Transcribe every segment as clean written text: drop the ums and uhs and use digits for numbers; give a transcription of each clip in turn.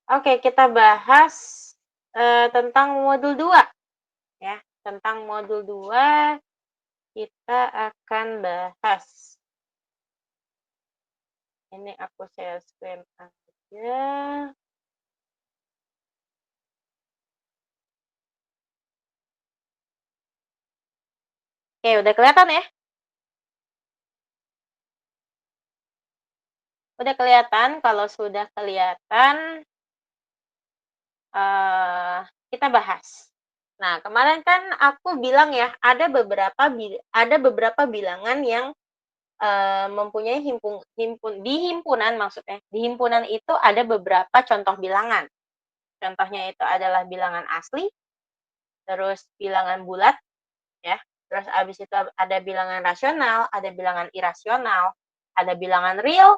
Oke, kita bahas, tentang modul 2 ya, tentang modul 2 kita akan bahas. Ini aku share screen aja. Oke, udah kelihatan ya? Udah kelihatan? Kalau sudah kelihatan, eee, kita bahas. Nah, kemarin kan aku bilang ya, ada beberapa bilangan yang, mempunyai di himpunan maksudnya, di himpunan itu ada beberapa contoh bilangan. Contohnya itu adalah bilangan asli, terus bilangan bulat ya, terus abis itu ada bilangan rasional, ada bilangan irasional, ada bilangan real,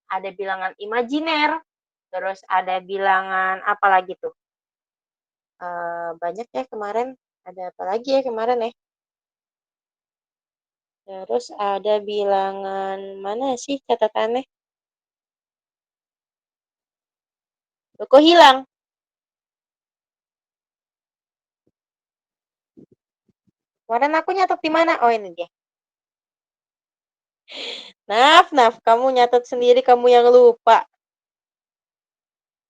ada bilangan imajiner, terus ada bilangan apa lagi tuh, banyak ya kemarin, ada apa lagi ya kemarin ya? Terus ada bilangan mana sih catatannya? Loh kok hilang? Kemarin aku nyatet di mana? Oh ini dia. Naf, kamu nyatet sendiri kamu yang lupa.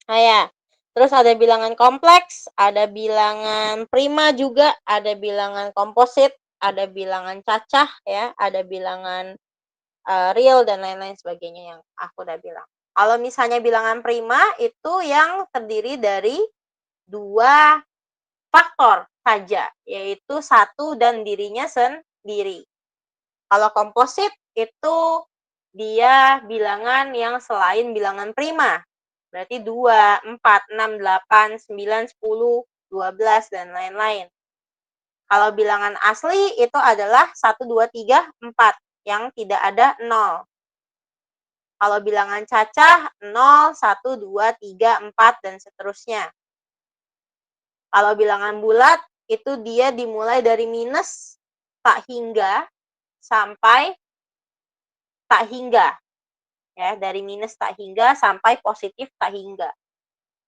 Ah, ya. Terus ada bilangan kompleks, ada bilangan prima juga, ada bilangan komposit, ada bilangan cacah ya, ada bilangan, real dan lain-lain sebagainya yang aku udah bilang. Kalau misalnya bilangan prima itu yang terdiri dari 2 faktor saja, yaitu satu dan dirinya sendiri. Kalau komposit itu dia bilangan yang selain bilangan prima. Berarti 2, 4, 6, 8, 9, 10, 12, dan lain-lain. Kalau bilangan asli itu adalah 1, 2, 3, 4 yang tidak ada 0. Kalau bilangan cacah 0, 1, 2, 3, 4, dan seterusnya. Kalau bilangan bulat itu dia dimulai dari minus tak hingga sampai tak hingga. Ya, dari minus tak hingga sampai positif tak hingga.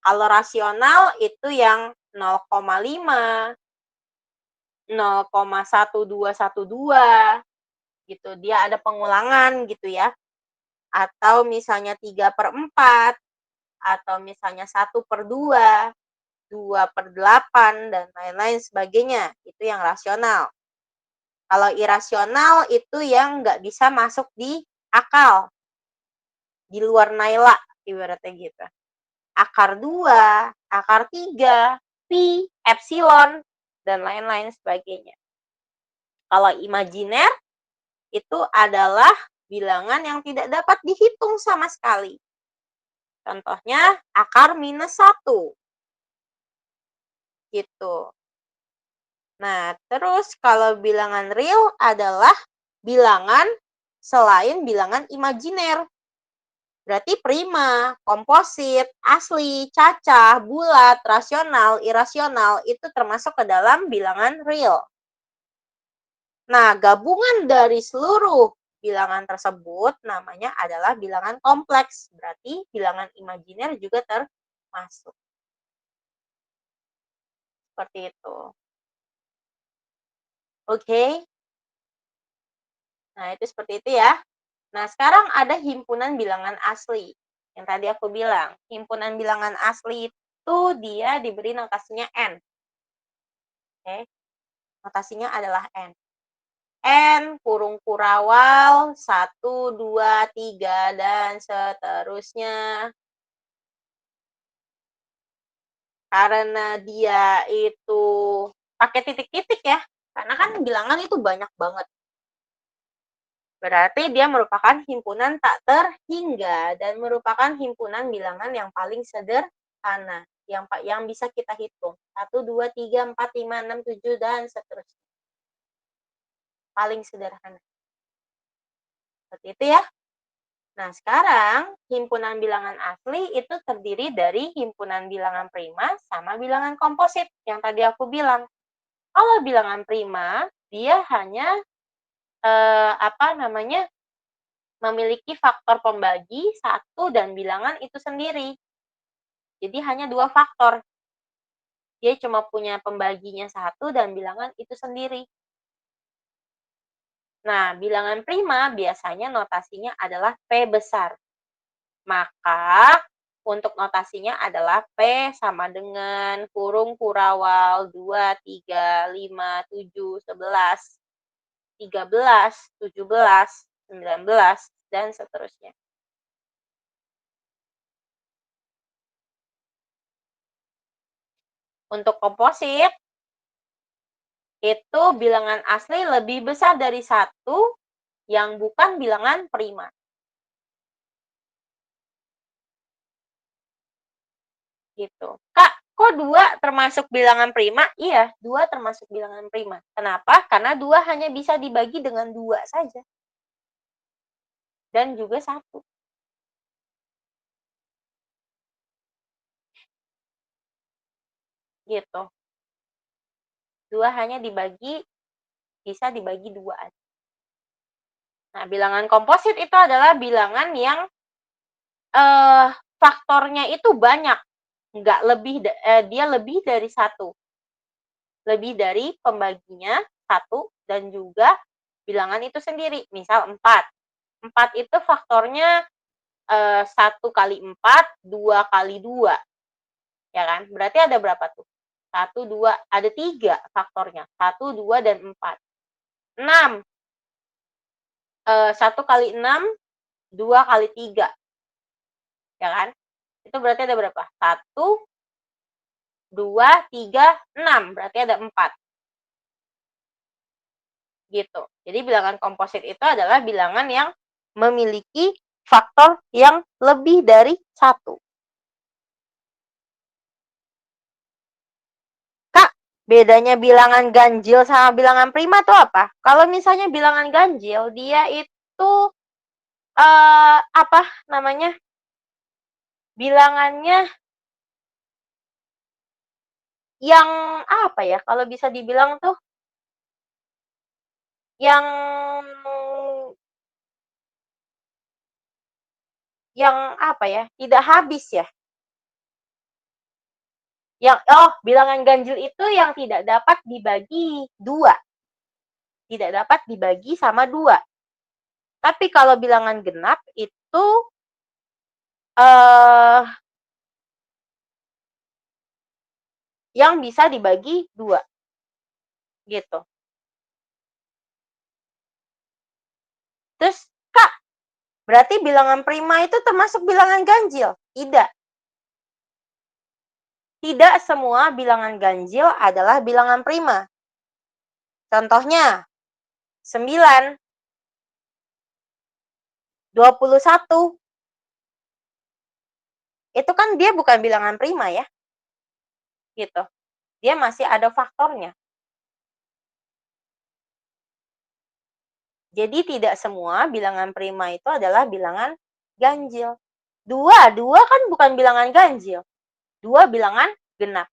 Kalau rasional itu yang 0,5, 0,1212 gitu, dia ada pengulangan gitu ya. Atau misalnya 3/4, atau misalnya 1/2, 2/8, dan lain-lain sebagainya. Itu yang rasional. Kalau irasional itu yang nggak bisa masuk di akal, di luar naila, ibaratnya gitu. Akar 2, akar 3, pi, epsilon, dan lain-lain sebagainya. Kalau imajiner, itu adalah bilangan yang tidak dapat dihitung sama sekali. Contohnya, akar -1. Gitu. Nah, terus kalau bilangan real adalah bilangan selain bilangan imajiner. Berarti prima, komposit, asli, cacah, bulat, rasional, irasional itu termasuk ke dalam bilangan real. Nah, gabungan dari seluruh bilangan tersebut namanya adalah bilangan kompleks. Berarti bilangan imajiner juga termasuk. Seperti itu. Oke? Nah, itu seperti itu ya. Nah, sekarang ada himpunan bilangan asli. Yang tadi aku bilang, himpunan bilangan asli itu dia diberi notasinya N. Oke? Notasinya adalah N. N, kurung kurawal, 1, 2, 3, dan seterusnya. Karena dia itu pakai titik-titik ya, karena kan bilangan itu banyak banget. Berarti dia merupakan himpunan tak terhingga dan merupakan himpunan bilangan yang paling sederhana, yang bisa kita hitung. 1, 2, 3, 4, 5, 6, 7, dan seterusnya. Paling sederhana. Seperti itu ya. Nah, sekarang himpunan bilangan asli itu terdiri dari himpunan bilangan prima sama bilangan komposit yang tadi aku bilang. Kalau bilangan prima, dia hanya memiliki faktor pembagi 1 dan bilangan itu sendiri. Jadi hanya 2 faktor. Dia cuma punya pembaginya 1 dan bilangan itu sendiri. Nah, bilangan prima biasanya notasinya adalah P besar. Maka, untuk notasinya adalah P sama dengan kurung kurawal 2, 3, 5, 7, 11, 13, 17, 19, dan seterusnya. Untuk komposit, itu bilangan asli lebih besar dari 1 yang bukan bilangan prima. Gitu. Kak, kok 2 termasuk bilangan prima? Iya, 2 termasuk bilangan prima. Kenapa? Karena 2 hanya bisa dibagi dengan 2 saja. Dan juga 1. Gitu. 2 hanya bisa dibagi 2 aja. Nah, bilangan komposit itu adalah bilangan yang faktornya itu banyak. Dia lebih dari 1. Lebih dari pembaginya 1 dan juga bilangan itu sendiri. Misal 4. 4 itu faktornya 1 kali 4, 2 kali 2. Ya kan? Berarti ada berapa tuh? 1, 2, ada 3 faktornya. 1, 2, dan 4. 6. 1 kali 6, 2 kali 3. Ya kan? Itu berarti ada berapa? 1, 2, 3, 6. Berarti ada 4. Gitu. Jadi bilangan komposit itu adalah bilangan yang memiliki faktor yang lebih dari 1. Kak, bedanya bilangan ganjil sama bilangan prima tuh apa? Kalau misalnya bilangan ganjil, dia itu apa namanya? Bilangannya yang apa ya? Kalau bisa dibilang tuh yang apa ya? Tidak habis ya? Bilangan ganjil itu yang tidak dapat dibagi 2. Tidak dapat dibagi sama 2. Tapi kalau bilangan genap itu yang bisa dibagi 2. Gitu. Terus, Kak, berarti bilangan prima itu termasuk bilangan ganjil? Tidak. Tidak semua bilangan ganjil adalah bilangan prima. Contohnya, 9, 21. Itu kan dia bukan bilangan prima ya. Gitu. Dia masih ada faktornya. Jadi tidak semua bilangan prima itu adalah bilangan ganjil. 2 kan bukan bilangan ganjil. 2 bilangan genap.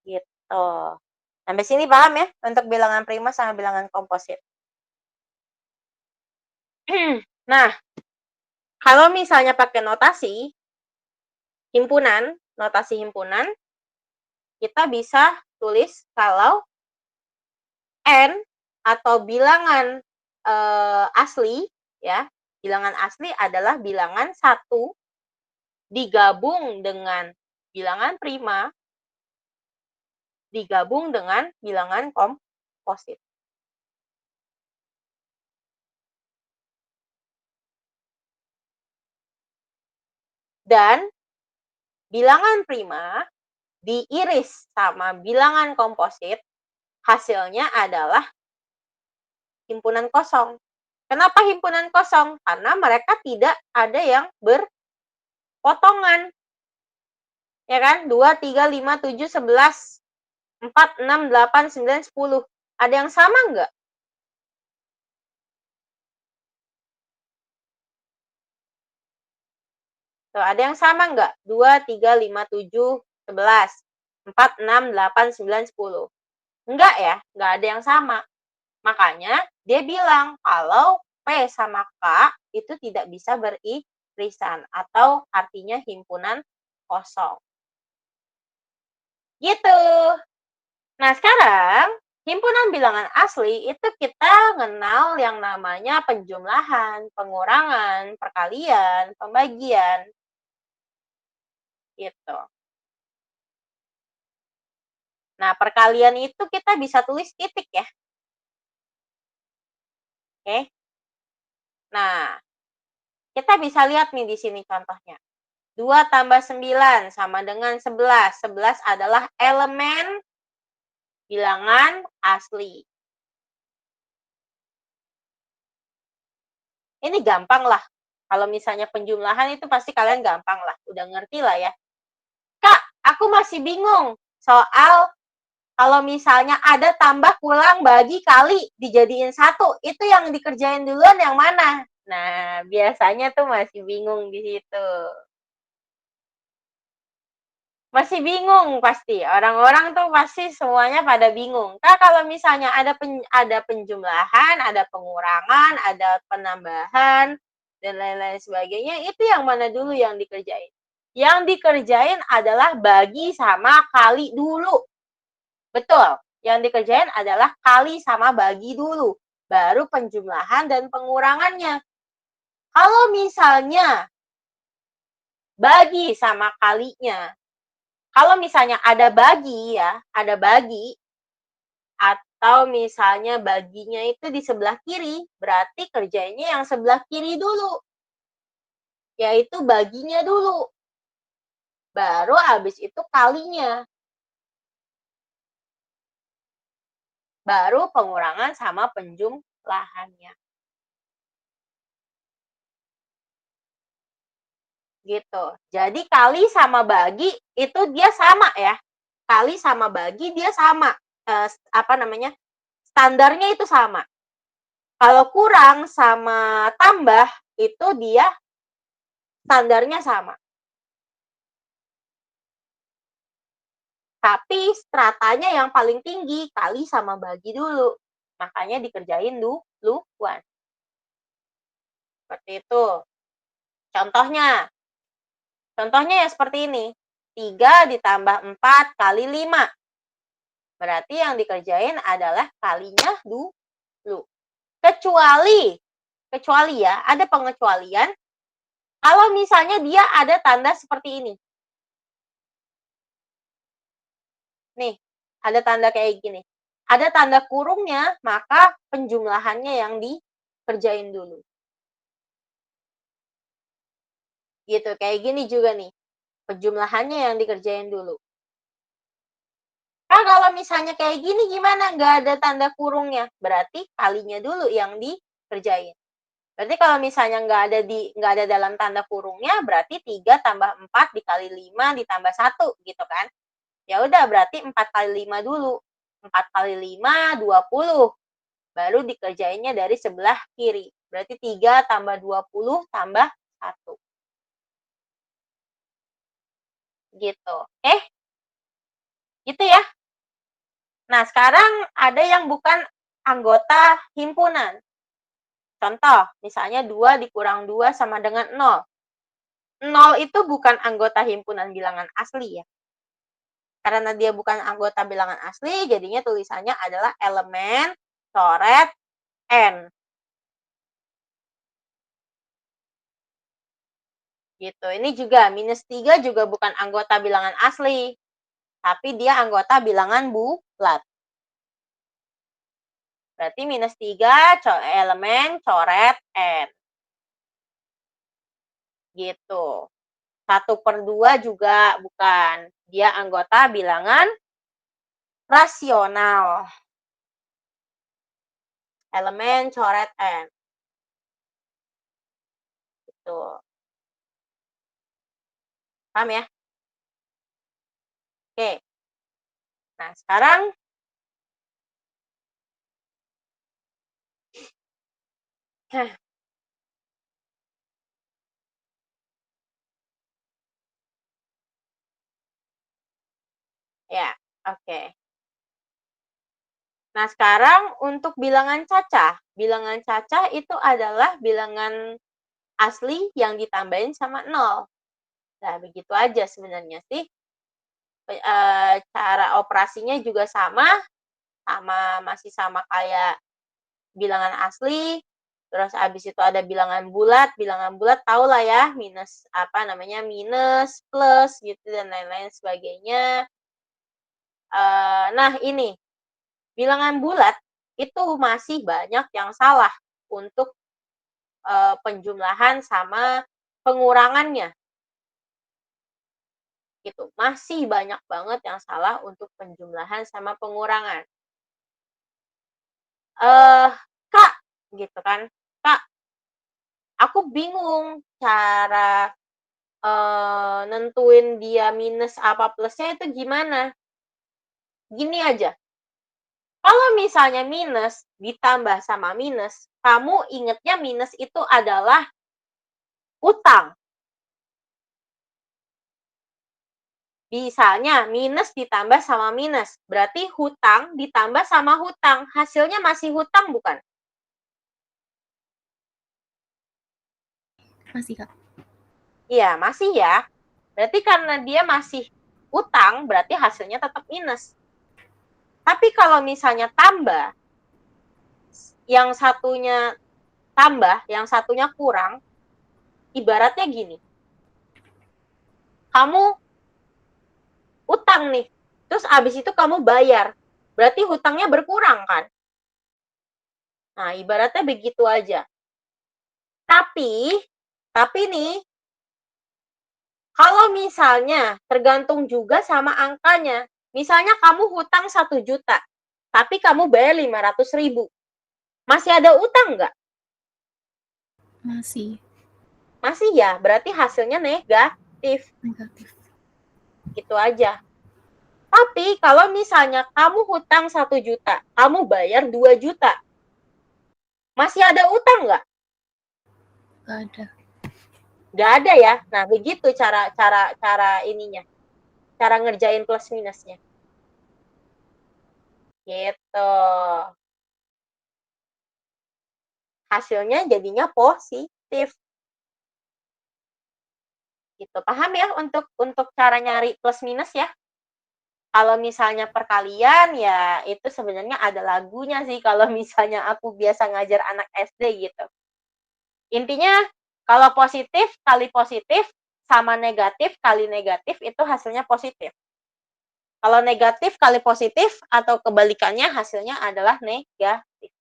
Gitu. Sampai sini paham ya untuk bilangan prima sama bilangan komposit. Nah, kalau misalnya pakai notasi himpunan, kita bisa tulis kalau N atau bilangan asli ya, bilangan asli adalah bilangan 1 digabung dengan bilangan prima digabung dengan bilangan komposit. Dan bilangan prima diiris sama bilangan komposit, hasilnya adalah himpunan kosong. Kenapa himpunan kosong? Karena mereka tidak ada yang berpotongan. Ya kan? 2, 3, 5, 7, 11, 4, 6, 8, 9, 10. Ada yang sama nggak? Tuh, ada yang sama nggak? 2, 3, 5, 7, 11, 4, 6, 8, 9, 10. Enggak ya? Nggak ada yang sama. Makanya dia bilang kalau P sama K itu tidak bisa beririsan atau artinya himpunan kosong. Gitu. Nah, sekarang himpunan bilangan asli itu kita kenal yang namanya penjumlahan, pengurangan, perkalian, pembagian, gitu. Nah, perkalian itu kita bisa tulis titik ya. Oke. Nah, kita bisa lihat nih di sini contohnya. 2 tambah 9 sama dengan 11. 11 adalah elemen bilangan asli. Ini gampang lah. Kalau misalnya penjumlahan itu pasti kalian gampang lah. Udah ngerti lah ya. Kak, aku masih bingung soal kalau misalnya ada tambah, kurang, bagi, kali, dijadiin satu. Itu yang dikerjain duluan yang mana? Nah, biasanya tuh masih bingung di situ. Masih bingung pasti, orang-orang tuh pasti semuanya pada bingung. Kak, kalau misalnya ada penjumlahan, ada pengurangan, ada penambahan, dan lain-lain sebagainya, itu yang mana dulu yang dikerjain? Yang dikerjain adalah bagi sama kali dulu. Betul, yang dikerjain adalah kali sama bagi dulu, baru penjumlahan dan pengurangannya. Kalau misalnya bagi sama kalinya, kalau misalnya ada bagi ya, ada bagi, atau misalnya baginya itu di sebelah kiri, berarti kerjanya yang sebelah kiri dulu, yaitu baginya dulu. Baru habis itu kalinya. Baru pengurangan sama penjumlahannya. Gitu. Jadi kali sama bagi itu dia sama ya. Kali sama bagi dia sama. Apa namanya? Standarnya itu sama. Kalau kurang sama tambah itu dia standarnya sama. Tapi stratanya yang paling tinggi kali sama bagi dulu. Makanya dikerjain duluan. Seperti itu. Contohnya. Contohnya ya seperti ini. 3 ditambah 4 kali 5. Berarti yang dikerjain adalah kalinya dulu. Kecuali ya, ada pengecualian kalau misalnya dia ada tanda seperti ini. Nih, ada tanda kayak gini. Ada tanda kurungnya, maka penjumlahannya yang dikerjain dulu. Gitu, kayak gini juga nih. Penjumlahannya yang dikerjain dulu. Nah, kalau misalnya kayak gini gimana? Nggak ada tanda kurungnya. Berarti kalinya dulu yang dikerjain. Berarti kalau misalnya nggak ada dalam tanda kurungnya, berarti 3 tambah 4 dikali 5 ditambah 1 gitu kan. Ya udah berarti 4 kali 5 dulu. 4 kali 5, 20. Baru dikerjainnya dari sebelah kiri. Berarti 3 tambah 20 tambah 1. Gitu. Gitu ya. Nah, sekarang ada yang bukan anggota himpunan. Contoh, misalnya 2 dikurang 2 sama dengan 0. 0 itu bukan anggota himpunan bilangan asli ya. Karena dia bukan anggota bilangan asli, jadinya tulisannya adalah elemen coret N. Gitu. Ini juga minus 3 juga bukan anggota bilangan asli, tapi dia anggota bilangan bulat. Berarti minus 3 elemen coret N. Gitu. 1/2 juga bukan. Dia anggota bilangan rasional. Elemen coret N. Gitu. Paham ya? Oke. Nah, sekarang ya, oke. Nah, sekarang untuk bilangan cacah. Bilangan cacah itu adalah bilangan asli yang ditambahin sama 0. Nah, begitu aja sebenarnya sih. Cara operasinya juga masih sama kayak bilangan asli. Terus habis itu ada bilangan bulat tahu lah ya, minus minus, plus gitu dan lain-lain sebagainya. Nah ini, bilangan bulat itu masih banyak yang salah untuk penjumlahan sama pengurangannya. Gitu. Masih banyak banget yang salah untuk penjumlahan sama pengurangan. Kak, gitu kan, Kak, aku bingung cara nentuin dia minus apa plusnya itu gimana? Gini aja, kalau misalnya minus ditambah sama minus, kamu ingetnya minus itu adalah utang. Misalnya minus ditambah sama minus, berarti hutang ditambah sama hutang, hasilnya masih hutang bukan? Masih, Kak. Iya, masih ya. Berarti karena dia masih utang, berarti hasilnya tetap minus. Tapi kalau misalnya tambah, yang satunya tambah, yang satunya kurang, ibaratnya gini. Kamu utang nih, terus abis itu kamu bayar. Berarti hutangnya berkurang kan? Nah, ibaratnya begitu aja. Tapi nih, kalau misalnya tergantung juga sama angkanya. Misalnya kamu hutang 1 juta, tapi kamu bayar 500.000. Masih ada utang nggak? Masih. Masih ya, berarti hasilnya negatif. Negatif. Gitu aja. Tapi kalau misalnya kamu hutang 1 juta, kamu bayar 2 juta. Masih ada utang nggak? Nggak ada. Nggak ada ya. Nah, begitu cara ininya. Cara ngerjain plus minusnya. Gitu. Hasilnya jadinya positif. Gitu. Paham ya untuk cara nyari plus minus ya? Kalau misalnya perkalian ya itu sebenarnya ada lagunya sih kalau misalnya aku biasa ngajar anak SD gitu. Intinya kalau positif kali positif sama negatif kali negatif itu hasilnya positif. Kalau negatif kali positif atau kebalikannya hasilnya adalah negatif.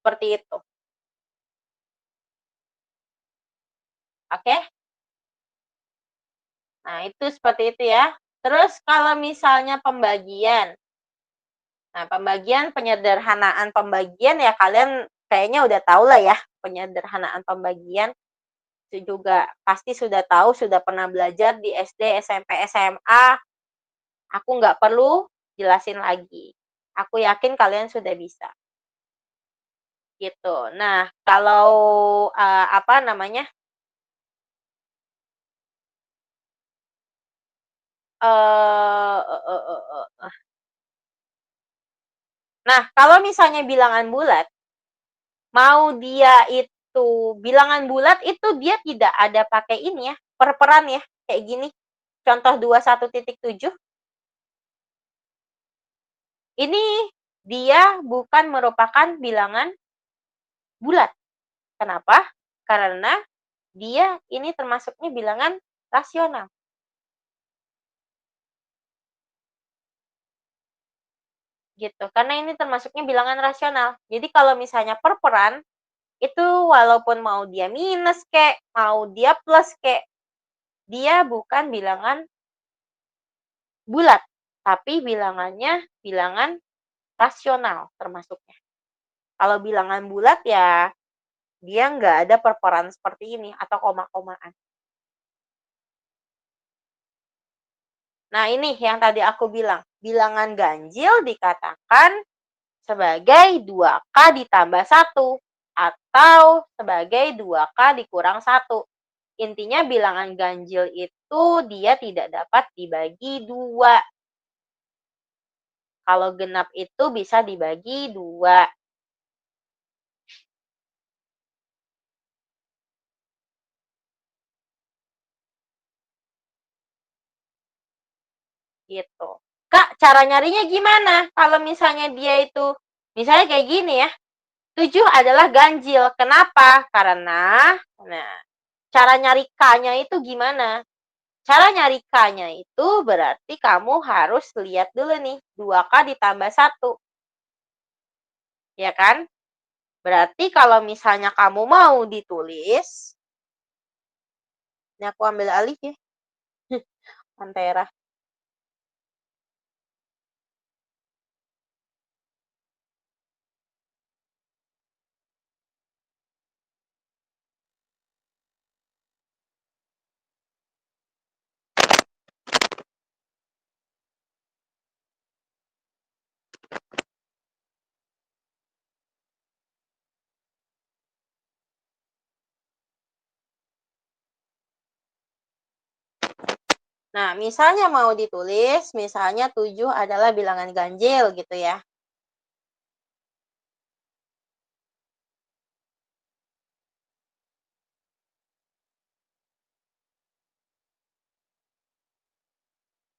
Seperti itu. Oke? Nah, itu seperti itu ya. Terus kalau misalnya pembagian. Nah, penyederhanaan pembagian ya kalian kayaknya udah tahu lah ya, penyederhanaan pembagian. Itu juga pasti sudah tahu, sudah pernah belajar di SD, SMP, SMA. Aku nggak perlu jelasin lagi. Aku yakin kalian sudah bisa. Gitu. Nah, kalau apa namanya? Nah, kalau misalnya bilangan bulat, mau dia itu bilangan bulat itu dia tidak ada pakai ini ya, perperan ya, kayak gini. Contoh 21.7. Ini dia bukan merupakan bilangan bulat. Kenapa? Karena dia ini termasuknya bilangan rasional. Gitu. Karena ini termasuknya bilangan rasional. Jadi kalau misalnya perperan itu walaupun mau dia minus kek, mau dia plus kek, dia bukan bilangan bulat, tapi bilangannya bilangan rasional termasuknya. Kalau bilangan bulat ya dia nggak ada perperan seperti ini atau koma-komaan. Nah ini yang tadi aku bilang, bilangan ganjil dikatakan sebagai 2K ditambah 1 atau sebagai 2K dikurang 1. Intinya bilangan ganjil itu dia tidak dapat dibagi 2. Kalau genap itu bisa dibagi 2. Gitu. Kak, cara nyarinya gimana? Kalau misalnya dia itu, misalnya kayak gini ya, 7 adalah ganjil. Kenapa? Karena, nah, cara nyari K-nya itu gimana? Cara nyari K-nya itu berarti kamu harus lihat dulu nih, 2K ditambah 1. Ya kan? Berarti kalau misalnya kamu mau ditulis, ini aku ambil alih ya, Pantera. Nah, misalnya mau ditulis, misalnya 7 adalah bilangan ganjil gitu ya.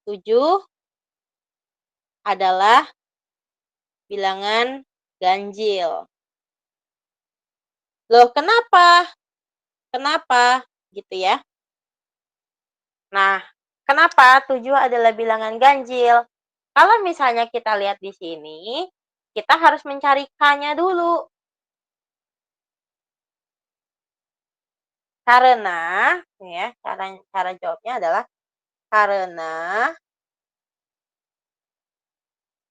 Tujuh adalah bilangan ganjil. Loh, kenapa? Kenapa? Gitu ya. Nah, kenapa 7 adalah bilangan ganjil? Kalau misalnya kita lihat di sini, kita harus mencari K-nya dulu. Karena, ya, cara jawabnya adalah karena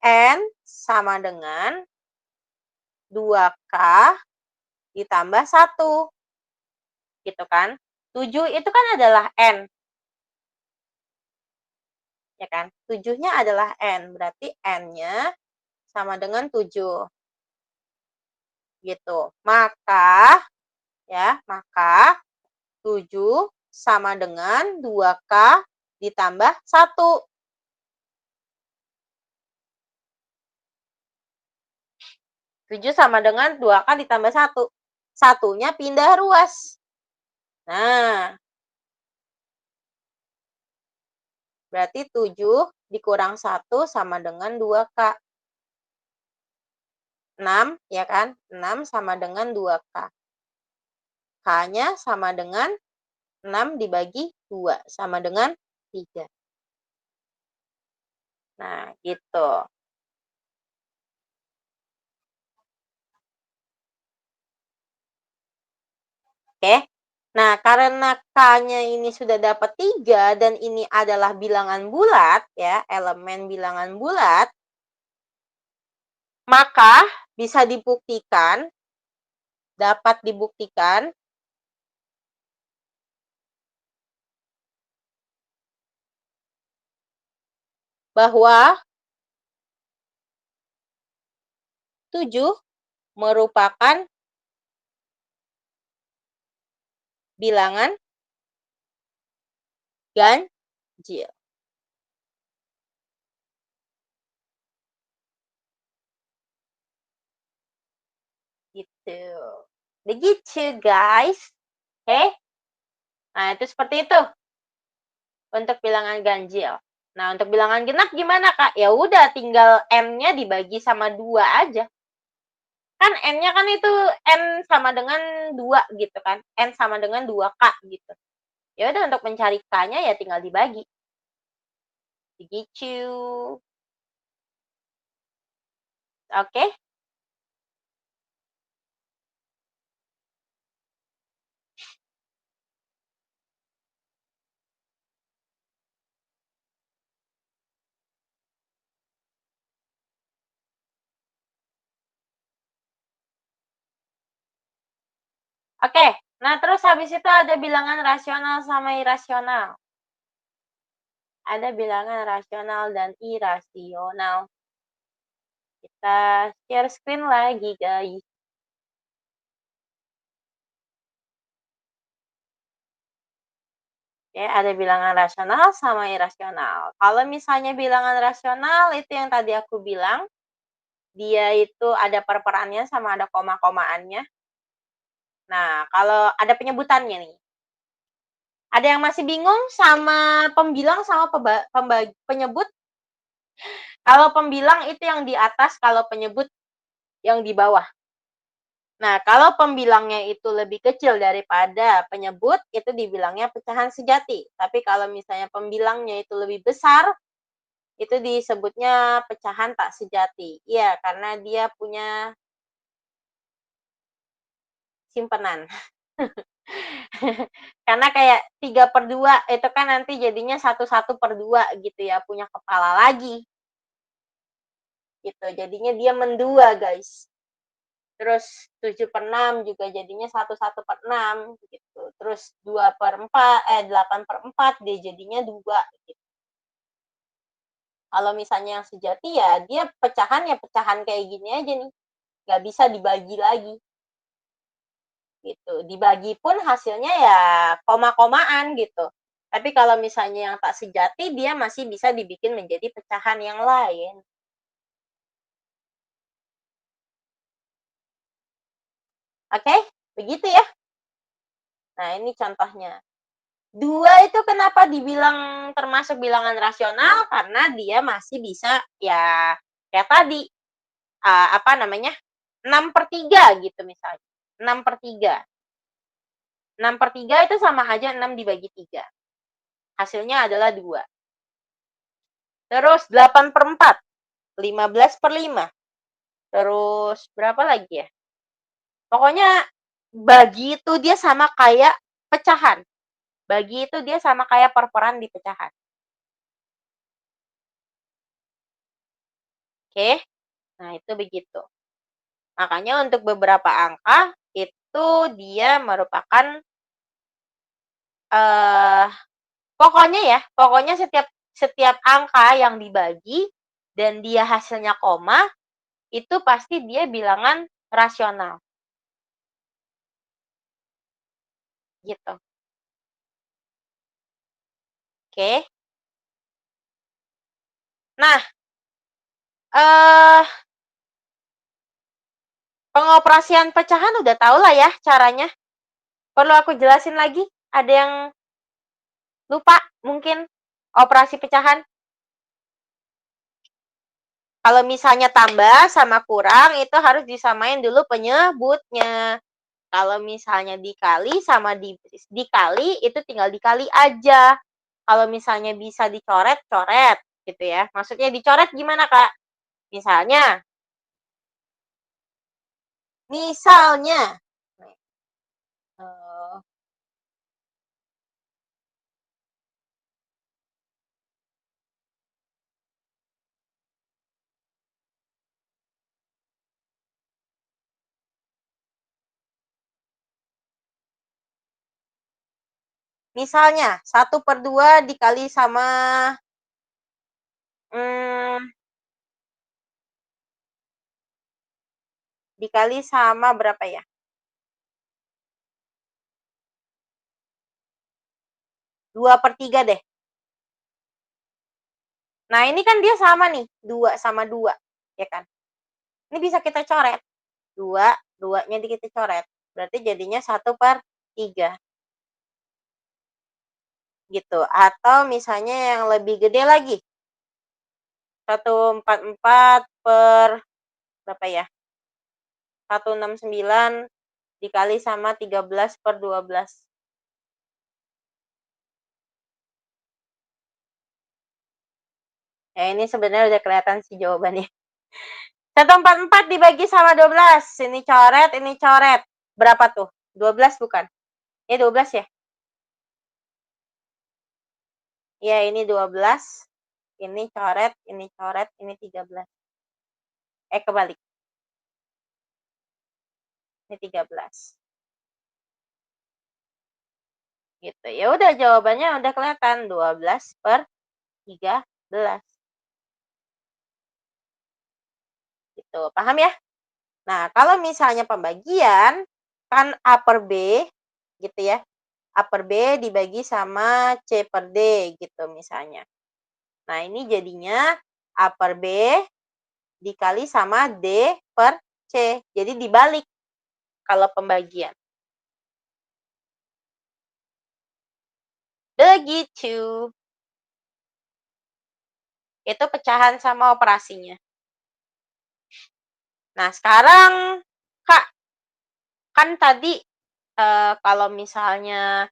N sama dengan 2K ditambah 1. Gitu kan. 7 itu kan adalah N. Ya kan? 7-nya adalah N. Berarti N-nya sama dengan 7. Gitu. Maka 7 sama dengan 2K ditambah 1. 7 sama dengan 2K ditambah 1. Satunya pindah ruas. Nah, berarti 7 dikurang 1 sama dengan 2K. 6, ya kan? 6 sama dengan 2K. K-nya sama dengan 6 dibagi 2, sama dengan 3. Nah, gitu. Oke. Nah, karena K-nya ini sudah dapat 3 dan ini adalah bilangan bulat, ya, elemen bilangan bulat, maka bisa dibuktikan, dapat dibuktikan bahwa 7 merupakan bilangan ganjil. Gitu. Begitu, guys. Oke? Nah, itu seperti itu untuk bilangan ganjil. Nah, untuk bilangan genap gimana, Kak? Ya udah, tinggal N-nya dibagi sama 2 aja. Kan N-nya kan itu N sama dengan 2 gitu kan. N sama dengan 2K gitu. Ya udah, untuk mencari K-nya ya tinggal dibagi. Begitu. Oke? Oke. Nah, terus habis itu ada bilangan rasional sama irasional. Ada bilangan rasional dan irasional. Kita share screen lagi, guys. Oke, ada bilangan rasional sama irasional. Kalau misalnya bilangan rasional itu yang tadi aku bilang, dia itu ada perperaannya sama ada koma-komaannya. Nah, kalau ada penyebutannya nih. Ada yang masih bingung sama pembilang sama penyebut? Kalau pembilang itu yang di atas, kalau penyebut yang di bawah. Nah, kalau pembilangnya itu lebih kecil daripada penyebut, itu dibilangnya pecahan sejati. Tapi kalau misalnya pembilangnya itu lebih besar, itu disebutnya pecahan tak sejati. Iya, karena dia punya simpenan. Karena kayak 3/2 itu kan nanti jadinya 1/2 gitu ya, punya kepala lagi. Gitu, jadinya dia mendua, guys. Terus 7/6 juga jadinya 1/6 gitu. Terus 8/4 dia jadinya 2 gitu. Kalau misalnya yang sejati ya dia pecahan kayak gini aja nih, nggak bisa dibagi lagi. Gitu. Dibagi pun hasilnya ya koma-komaan gitu. Tapi kalau misalnya yang tak sejati dia masih bisa dibikin menjadi pecahan yang lain. Oke? Begitu ya. Nah, ini contohnya. 2 itu kenapa dibilang termasuk bilangan rasional, karena dia masih bisa ya kayak tadi, apa namanya, 6/3 gitu misalnya, 6/3. 6/3 itu sama aja 6 dibagi 3. Hasilnya adalah 2. Terus 8/4, 15/5. Terus berapa lagi ya? Pokoknya bagi itu dia sama kayak pecahan. Bagi itu dia sama kayak perperahan di pecahan. Oke? Nah, itu begitu. Makanya untuk beberapa angka itu dia merupakan eh pokoknya setiap setiap angka yang dibagi dan dia hasilnya koma, itu pasti dia bilangan rasional. Gitu. Oke. Nah, eh pengoperasian pecahan udah tau lah ya caranya. Perlu aku jelasin lagi? Ada yang lupa mungkin operasi pecahan? Kalau misalnya tambah sama kurang itu harus disamain dulu penyebutnya. Kalau misalnya dikali sama dikali itu tinggal dikali aja. Kalau misalnya bisa dicoret, coret gitu ya. Maksudnya dicoret gimana, Kak? Misalnya misalnya eee, misalnya 1/2 dikali sama, mmm, dikali sama berapa ya? 2/3 deh. Nah, ini kan dia sama nih, 2 sama 2, ya kan? Ini bisa kita coret. 2, 2-nya kita coret. Berarti jadinya 1/3 gitu. Atau misalnya yang lebih gede lagi, 1/4 per berapa ya? 169 dikali sama 13/12. Ya ini sebenarnya udah kelihatan sih jawabannya. 1/4 dibagi sama 12. Ini coret. Berapa tuh? 12 bukan? 12 ya? Iya, ini 12. Ini coret, ini 13. Kebalik. Ini 13. Gitu. Ya udah jawabannya udah kelihatan 12/13. Gitu. Paham ya? Nah, kalau misalnya pembagian kan A per B gitu ya. A per B dibagi sama C per D gitu misalnya. Nah, ini jadinya A per B dikali sama D per C. Jadi dibalik kalau pembagian. Begitu. Itu pecahan sama operasinya. Nah, sekarang, Kak, kan tadi kalau misalnya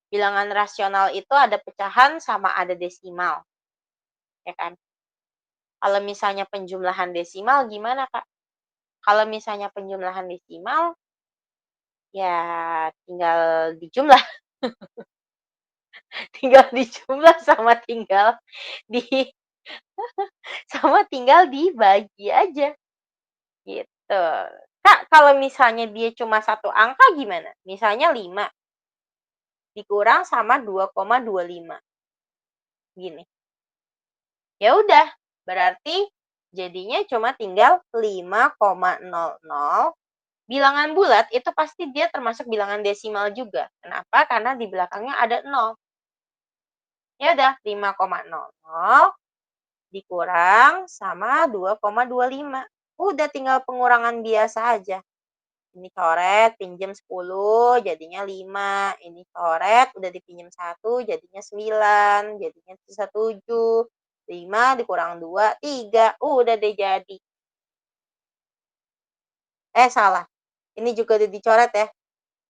bilangan rasional itu ada pecahan sama ada desimal, ya kan? Kalau misalnya penjumlahan desimal gimana, Kak? Kalau misalnya penjumlahan desimal, ya tinggal dijumlah. Tinggal dijumlah sama tinggal dibagi aja, gitu. Kak, kalau misalnya dia cuma satu angka gimana? Misalnya 5 dikurang sama 2,25. Gini. Ya udah, berarti jadinya cuma tinggal 5,00. Bilangan bulat itu pasti dia termasuk bilangan desimal juga. Kenapa? Karena di belakangnya ada 0. Ya udah, 5,00 dikurang sama 2,25. Udah tinggal pengurangan biasa aja. Ini coret, pinjam 10, jadinya 5. Ini coret, udah dipinjam 1, jadinya 9. Jadinya sisa 7. 5 dikurang 2, 3. Udah deh jadi. Salah. Ini juga udah dicoret ya.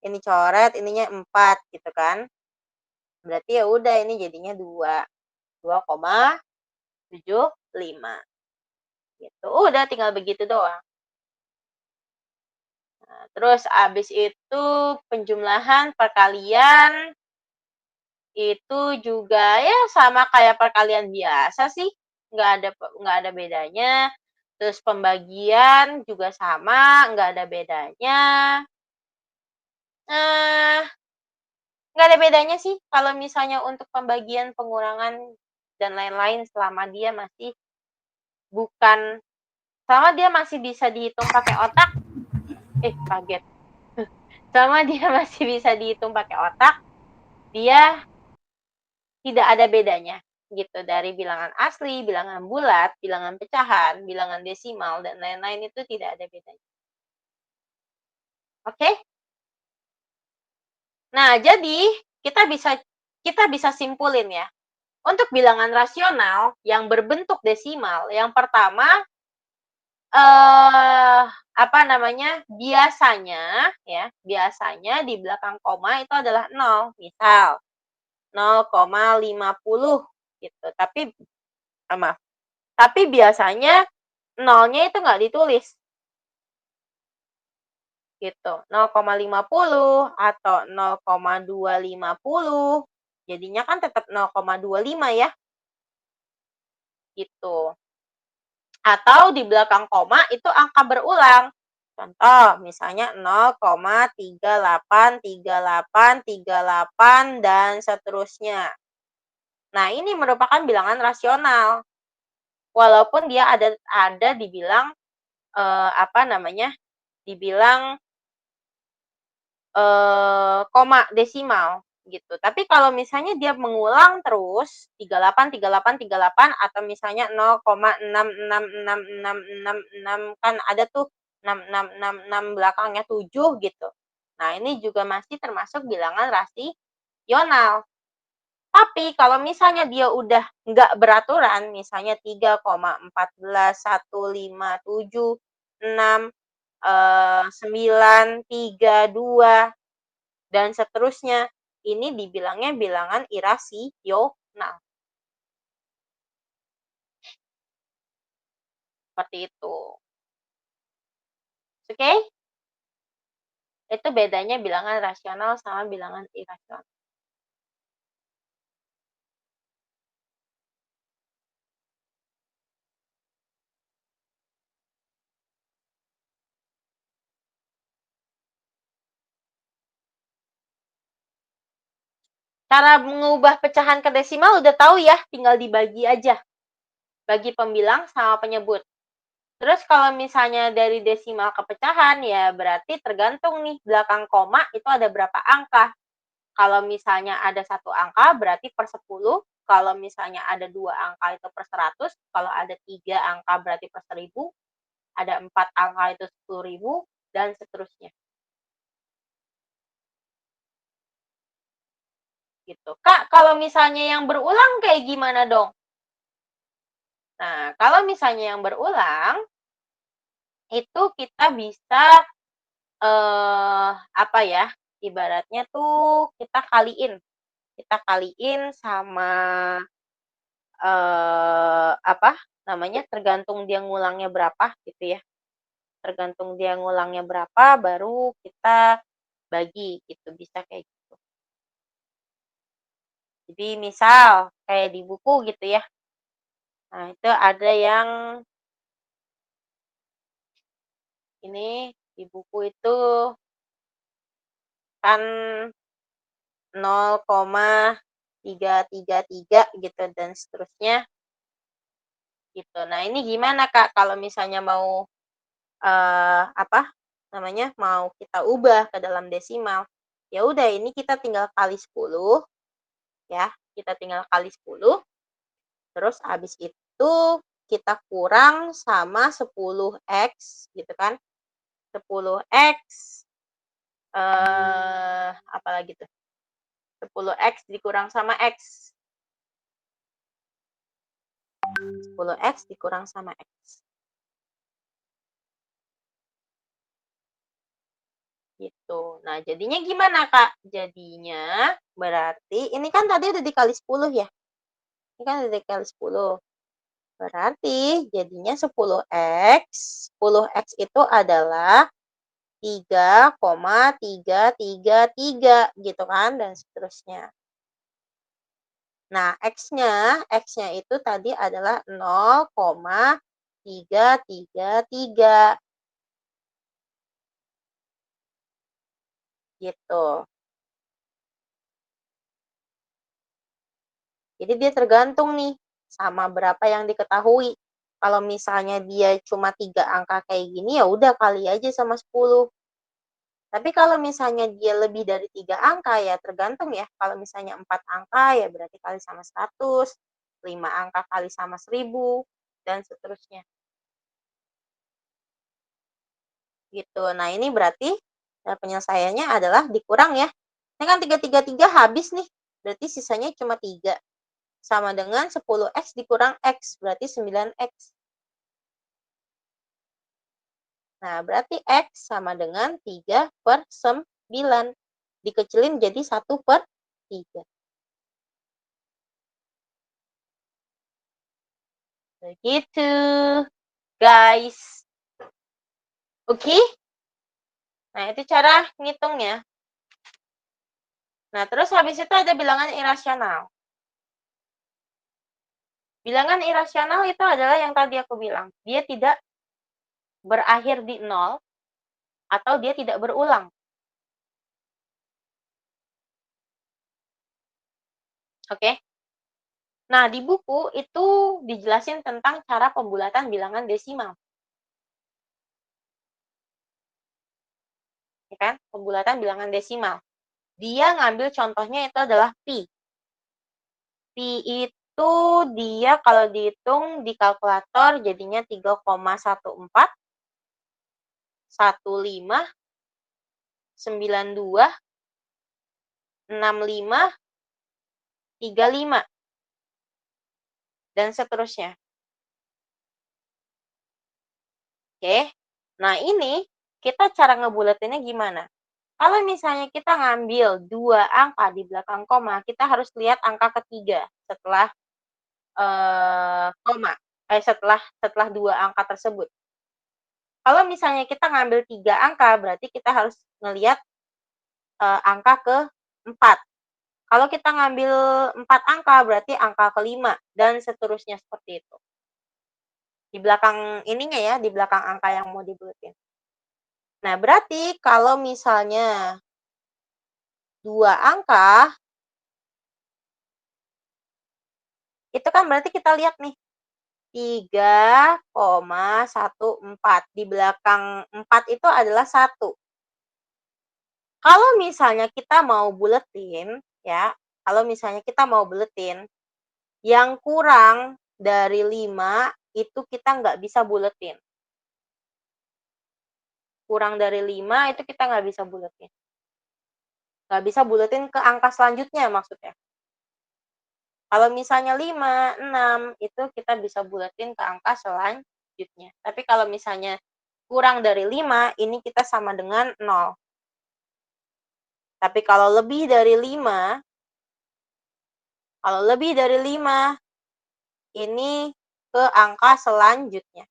Ini coret, ininya 4 gitu kan. Berarti ya udah ini jadinya 2. 2,75 gitu. Udah tinggal begitu doang. Nah, terus abis itu penjumlahan perkalian itu juga ya sama kayak perkalian biasa sih, nggak ada bedanya. Terus pembagian juga sama, nggak ada bedanya. Eh, nggak ada bedanya sih kalau misalnya untuk pembagian, pengurangan, dan lain-lain selama dia masih bisa dihitung pakai otak. Kaget. Selama dia masih bisa dihitung pakai otak, dia tidak ada bedanya gitu dari bilangan asli, bilangan bulat, bilangan pecahan, bilangan desimal, dan lain-lain itu tidak ada bedanya. Oke? Nah, jadi kita bisa simpulin ya. Untuk bilangan rasional yang berbentuk desimal, yang pertama biasanya di belakang koma itu adalah 0. Misal 0,50 gitu. Tapi biasanya nolnya itu nggak ditulis. Gitu. 0,50 atau 0,250. Jadinya kan tetap 0,25 ya. Gitu. Atau di belakang koma itu angka berulang. Contoh, misalnya 0,383838 dan seterusnya. Nah, ini merupakan bilangan rasional. Walaupun dia ada dibilang dibilang koma desimal gitu. Tapi kalau misalnya dia mengulang terus 383838 atau misalnya 0,666666 kan ada tuh 6666 belakangnya 7 gitu. Nah, ini juga masih termasuk bilangan rasional. Tapi kalau misalnya dia udah nggak beraturan, misalnya 3,141576 9, 3, 2, dan seterusnya. Ini dibilangnya bilangan irasional. Seperti itu. Oke? Itu bedanya bilangan rasional sama bilangan irasional. Cara mengubah pecahan ke desimal udah tahu ya, tinggal dibagi aja. Bagi pembilang sama penyebut. Terus kalau misalnya dari desimal ke pecahan, ya berarti tergantung nih, belakang koma itu ada berapa angka. Kalau misalnya ada 1 angka berarti per 10, kalau misalnya ada 2 angka itu per 100, kalau ada 3 angka berarti per 1000, ada 4 angka itu 10.000, dan seterusnya. Gitu. Kak, kalau misalnya yang berulang kayak gimana dong? Nah, kalau misalnya yang berulang, itu kita bisa, apa ya, ibaratnya tuh kita kaliin sama, apa namanya, tergantung dia ngulangnya berapa gitu ya. Tergantung dia ngulangnya berapa, baru kita bagi gitu, bisa kayak gitu. Jadi misal kayak di buku gitu ya. Nah, itu ada yang ini di buku itu kan 0,333 gitu dan seterusnya gitu. Nah, ini gimana Kak kalau misalnya mau, apa namanya, mau kita ubah ke dalam desimal? Ya udah ini kita tinggal kali 10 ya, kita tinggal kali 10, terus habis itu kita kurang sama 10x gitu kan. 10x, apalagi tuh, 10x dikurang sama x. 10x dikurang sama x. Gitu. Nah, jadinya gimana, Kak? Jadinya berarti ini kan tadi udah dikali 10 ya? Ini kan udah dikali 10. Berarti jadinya 10x. 10x itu adalah 3,333 gitu kan dan seterusnya. Nah, X-nya itu tadi adalah 0,333 gitu. Jadi dia tergantung nih sama berapa yang diketahui. Kalau misalnya dia cuma 3 angka kayak gini, ya udah kali aja sama 10. Tapi kalau misalnya dia lebih dari 3 angka, ya tergantung ya. Kalau misalnya 4 angka, ya berarti kali sama 100, 5 angka kali sama 1000, dan seterusnya. Gitu. Nah, ini berarti penyelesaiannya adalah dikurang ya. Ini kan 333 habis nih, berarti sisanya cuma 3. Sama dengan 10x dikurang x, berarti 9x. Nah, berarti x sama dengan 3/9. Dikecilin jadi 1/3. Begitu, guys. Oke? Nah, itu cara ngitungnya. Nah, terus habis itu ada bilangan irasional. Bilangan irasional itu adalah yang tadi aku bilang, dia tidak berakhir di 0 atau dia tidak berulang. Oke? Nah, di buku itu dijelasin tentang cara pembulatan bilangan desimal. Ya kan? Pembulatan bilangan desimal. Dia ngambil contohnya itu adalah pi. Pi itu dia kalau dihitung di kalkulator jadinya 3,14, 15, 92, 65, 35, dan seterusnya. Oke. Nah, ini kita cara ngebulatinnya gimana? Kalau misalnya kita ngambil 2 angka di belakang koma, kita harus lihat angka ketiga setelah, koma, setelah 2 angka tersebut. Kalau misalnya kita ngambil 3 angka, berarti kita harus ngelihat, angka ke-4. Kalau kita ngambil 4 angka, berarti angka ke-5, dan seterusnya seperti itu. Di belakang ininya ya, di belakang angka yang mau dibulatin. Nah, berarti kalau misalnya 2 angka, itu kan berarti kita lihat nih, 3,14. Di belakang 4 itu adalah 1. Kalau misalnya kita mau buletin, ya, kalau misalnya kita mau buletin, yang kurang dari 5 itu kita nggak bisa buletin. Kurang dari 5 itu kita nggak bisa buletin. Nggak bisa buletin ke angka selanjutnya maksudnya. Kalau misalnya 5, 6 itu kita bisa buletin ke angka selanjutnya. Tapi kalau misalnya kurang dari 5, ini kita sama dengan 0. Tapi kalau lebih dari 5, ini ke angka selanjutnya.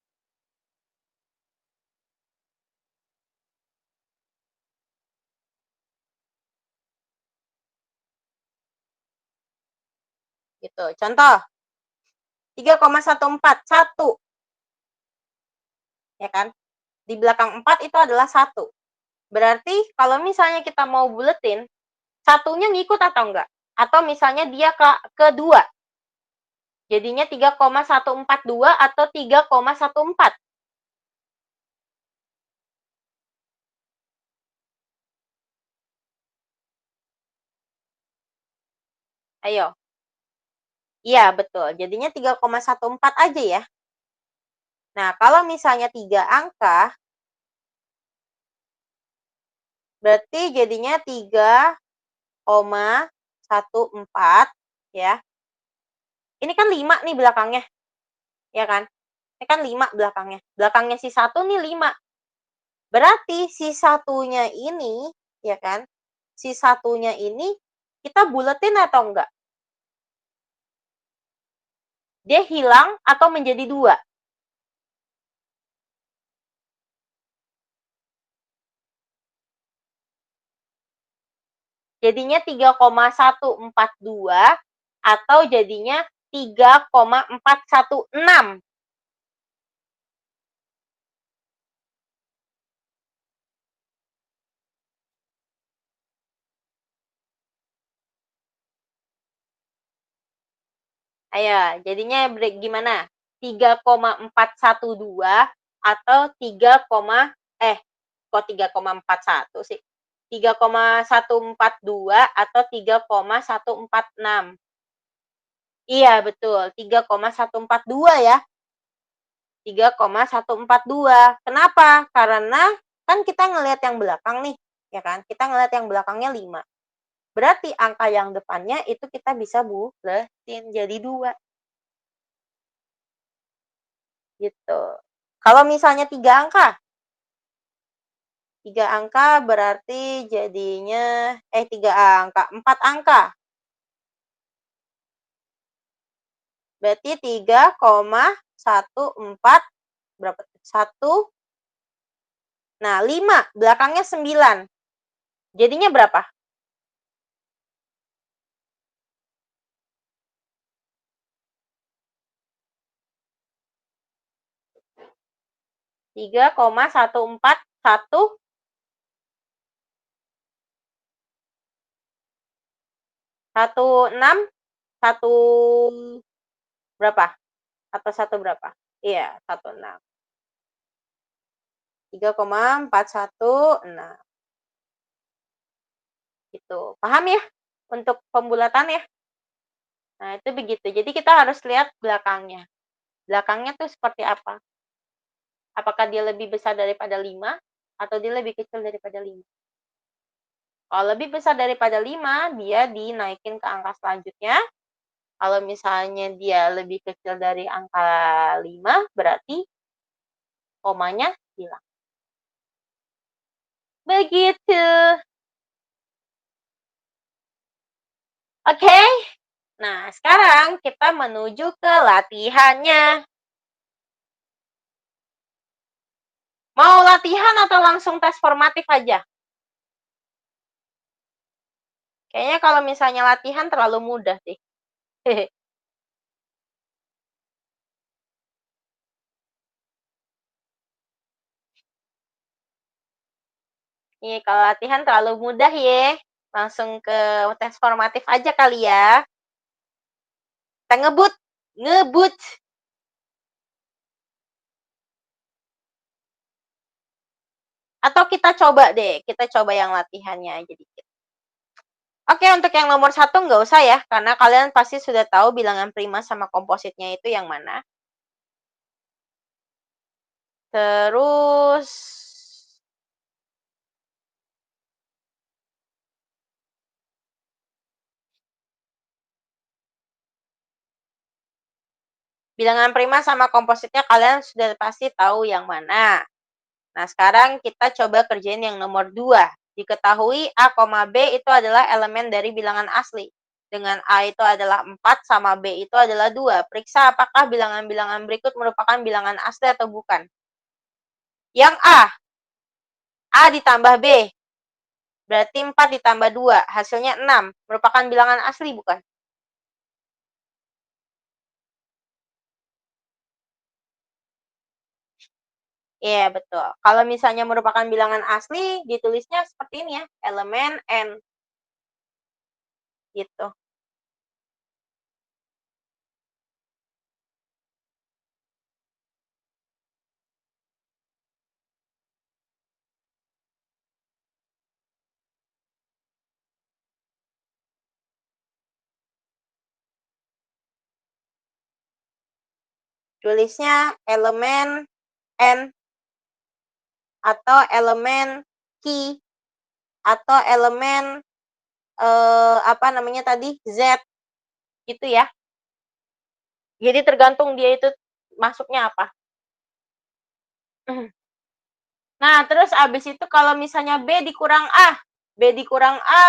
Gitu. Contoh, 3,14, 1. Ya kan? Di belakang 4 itu adalah 1. Berarti kalau misalnya kita mau buletin, satunya ngikut atau enggak? Atau misalnya dia ke 2. Jadinya 3,142 atau 3,14. Ayo. Iya, betul. Jadinya 3,14 aja ya. Nah, kalau misalnya 3 angka, berarti jadinya 3,14 ya. Ini kan 5 nih belakangnya, ya kan? Ini kan 5 belakangnya. Belakangnya si 1 nih 5. Berarti si satunya ini, ya kan? Si satunya ini kita buletin atau enggak? Dia hilang atau menjadi 2? Jadinya 3,142 atau jadinya 3,416. Ayo, jadinya gimana? 3,412 atau 3, kok 3,41 sih? 3,142 atau 3,146. Iya, betul. 3,142 ya. 3,142. Kenapa? Karena kan kita ngelihat yang belakang nih, ya kan? Kita ngelihat yang belakangnya 5. Berarti angka yang depannya itu kita bisa buletin jadi 2. Gitu. Kalau misalnya 3 angka, 3 angka berarti jadinya 3 angka, 4 angka. Berarti 3,14 berapa? 1. Nah, 5 belakangnya 9. Jadinya berapa? 3,141 16 1 berapa? Atau 1 berapa? Iya, 16. 3,416. Gitu. Paham ya? Untuk pembulatan ya? Nah, itu begitu. Jadi kita harus lihat belakangnya. Belakangnya tuh seperti apa? Apakah dia lebih besar daripada 5 atau dia lebih kecil daripada 5? Kalau lebih besar daripada 5, dia dinaikin ke angka selanjutnya. Kalau misalnya dia lebih kecil dari angka 5, berarti komanya hilang. Begitu. Oke? Nah, sekarang kita menuju ke latihannya. Mau latihan atau langsung tes formatif aja? Kayaknya kalau misalnya latihan terlalu mudah sih. Nih, kalau latihan terlalu mudah ya. Langsung ke tes formatif aja kali ya. Kita ngebut. Ngebut. Atau kita coba deh, kita coba yang latihannya aja dikit. Oke, untuk yang nomor 1 nggak usah ya, karena kalian pasti sudah tahu bilangan prima sama kompositnya itu yang mana. Terus bilangan prima sama kompositnya kalian sudah pasti tahu yang mana. Nah, sekarang kita coba kerjain yang nomor 2. Diketahui A, B itu adalah elemen dari bilangan asli. Dengan A itu adalah 4 sama B itu adalah 2. Periksa apakah bilangan-bilangan berikut merupakan bilangan asli atau bukan. Yang A ditambah B. Berarti 4 ditambah 2, hasilnya 6. Merupakan bilangan asli bukan? Iya, betul. Kalau misalnya merupakan bilangan asli, ditulisnya seperti ini ya, elemen N. Gitu. Tulisnya elemen N atau elemen Q atau elemen apa namanya tadi? Z gitu ya. Jadi tergantung dia itu masuknya apa. Nah, terus abis itu kalau misalnya B dikurang A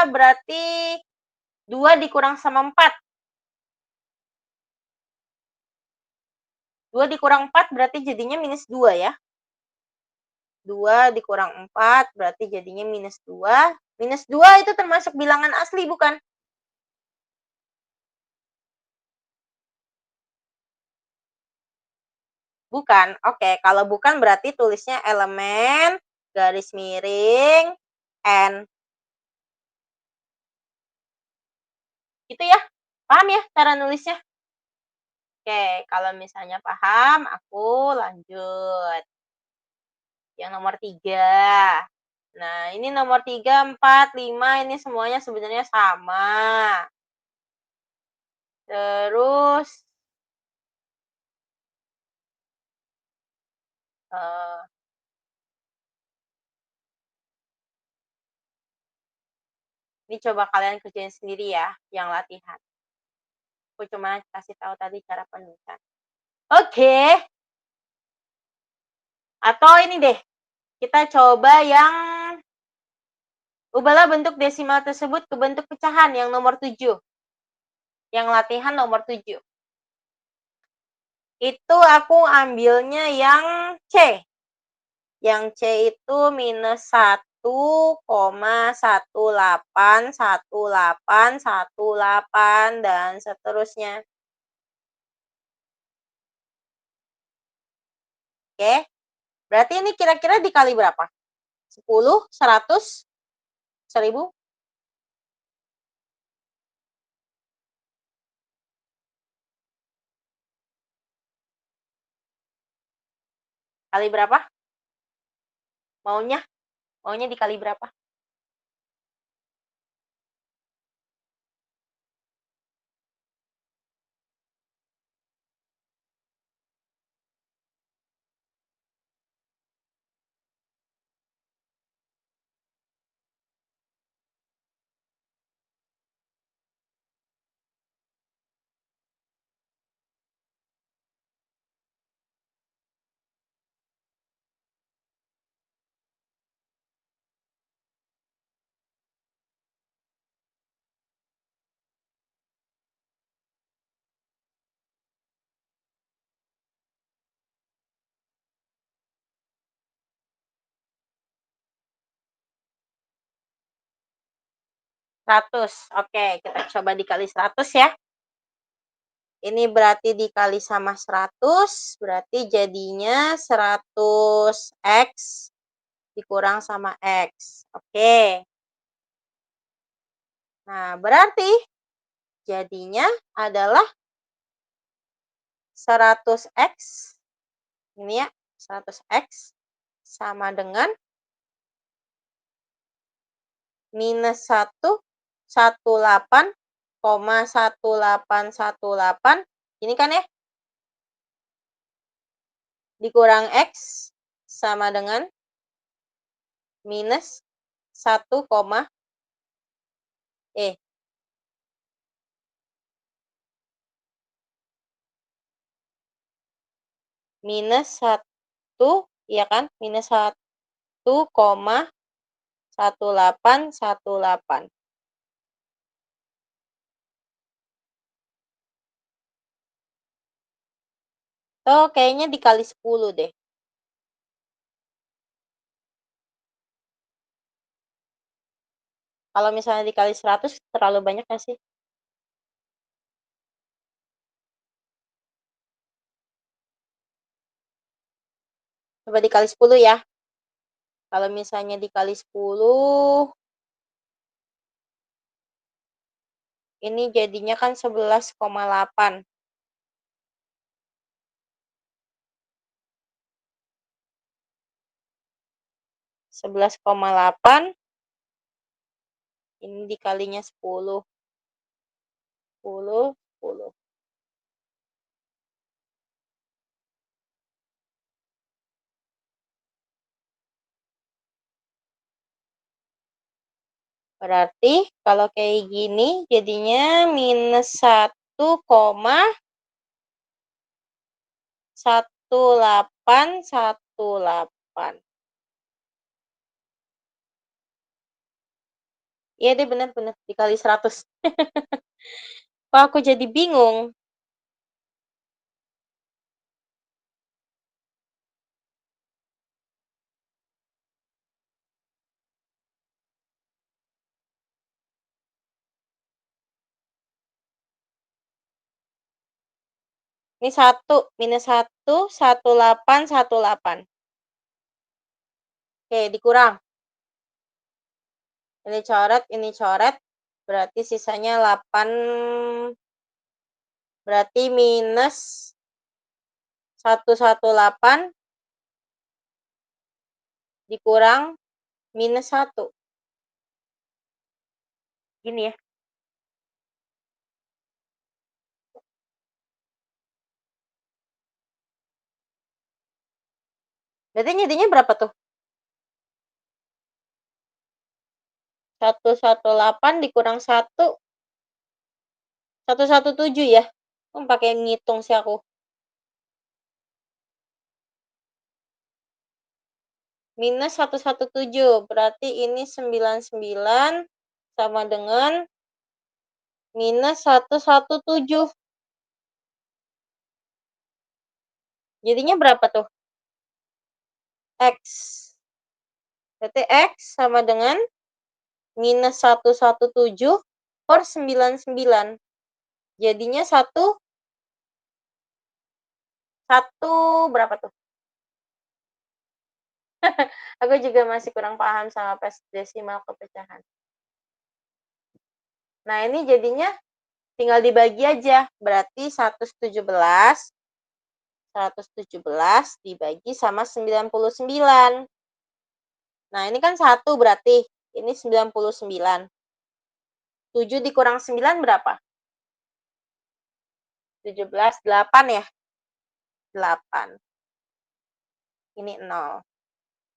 berarti 2 dikurang sama 4. 2 dikurang 4 berarti jadinya minus 2 ya. 2 dikurang 4 berarti jadinya minus 2. Minus 2 itu termasuk bilangan asli bukan? Bukan. Oke, kalau bukan berarti tulisnya elemen garis miring N. Gitu ya? Paham ya cara nulisnya? Oke, kalau misalnya paham, aku lanjut. Yang nomor 3. Nah, ini nomor 3, 4, 5, ini semuanya sebenarnya sama. Terus, uh, ini coba kalian kerjain sendiri ya, yang latihan. Aku cuma kasih tahu tadi cara penulisan. Oke. Atau ini deh, kita coba yang ubahlah bentuk desimal tersebut ke bentuk pecahan yang nomor 7. Yang latihan nomor 7. Itu aku ambilnya yang C. Yang C itu minus 1,181818 dan seterusnya. Oke. Berarti ini kira-kira dikali berapa? 10, 100, 1000? Kali berapa? Maunya? Maunya dikali berapa? 100. Oke, kita coba dikali 100 ya. Ini berarti dikali sama 100, berarti jadinya 100x dikurang sama X. Oke. Nah, berarti jadinya adalah 100x, ini ya, 100x sama dengan minus 1, 18,1818. Ini kan ya? Dikurang X sama dengan minus 1, minus 1, ya kan? Minus 1,1818. Oh, kayaknya dikali 10 deh. Kalau misalnya dikali 100 terlalu banyak nggak sih? Coba dikali 10 ya. Kalau misalnya dikali 10, ini jadinya kan 11,8. 11,8, ini dikalinya 10. 10, 10. Berarti kalau kayak gini jadinya minus 1,1818. Iya deh, benar-benar dikali 100. Kok aku jadi bingung? Ini 1, minus 1, 1818. Oke, dikurang. Ini coret. Berarti sisanya 8. Berarti minus 118 dikurang minus 1. Gini ya. Berarti jadinya berapa tuh? 118 dikurang 1, 117 ya. Pakai ngitung sih aku. Minus 117. Berarti ini 99 sama dengan minus 117. Jadinya berapa tuh? X. Berarti X sama dengan minus 117 per 99. Jadinya 1 berapa tuh? Aku juga masih kurang paham sama desimal kepecahan. Nah, ini jadinya tinggal dibagi aja. Berarti 117 dibagi sama 99. Nah, ini kan 1 berarti. Ini 99. 7 dikurang 9 berapa? 17, 8 ya? 8. Ini 0.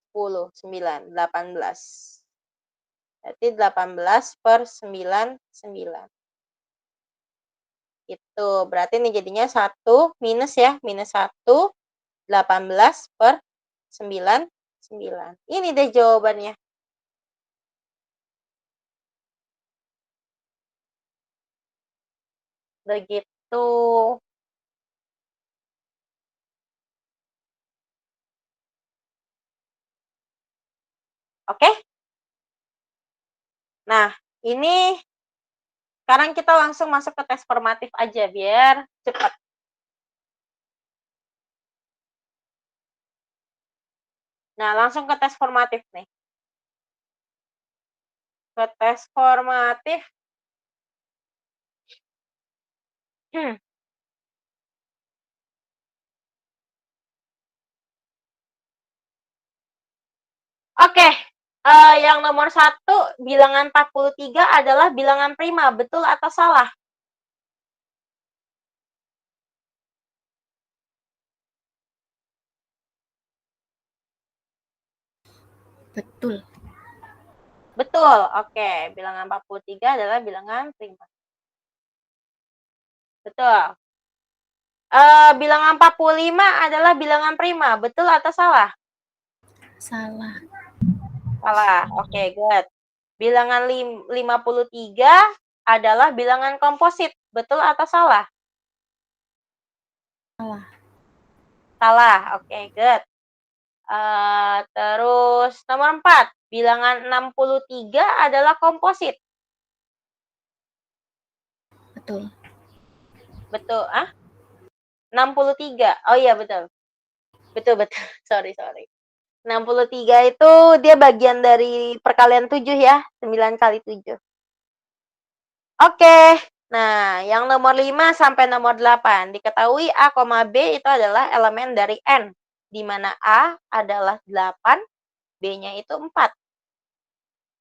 10, 9, 18. Berarti 18 per 9. Itu. Berarti ini jadinya 1 minus ya. Minus 1, 18 per 9. Ini deh jawabannya. Begitu. Oke? Nah, ini sekarang kita langsung masuk ke tes formatif aja biar cepat. Nah, langsung ke tes formatif nih. Ke tes formatif. Oke. Yang nomor 1, bilangan 43 adalah bilangan prima, betul atau salah? Betul. Betul, oke. Bilangan 43 adalah bilangan prima. Betul. Bilangan 45 adalah bilangan prima, betul atau salah? Salah. Salah, oke, good. Bilangan 53 adalah bilangan komposit, betul atau salah? Salah. Salah, oke, good. Terus nomor 4, bilangan 63 adalah komposit. Betul. Betul, 63. Oh iya, betul. Betul. Sorry. 63 itu dia bagian dari perkalian 7 ya, 9 kali 7. Oke. Nah, yang nomor 5 sampai nomor 8. Diketahui A, B itu adalah elemen dari N, di mana A adalah 8, B-nya itu 4.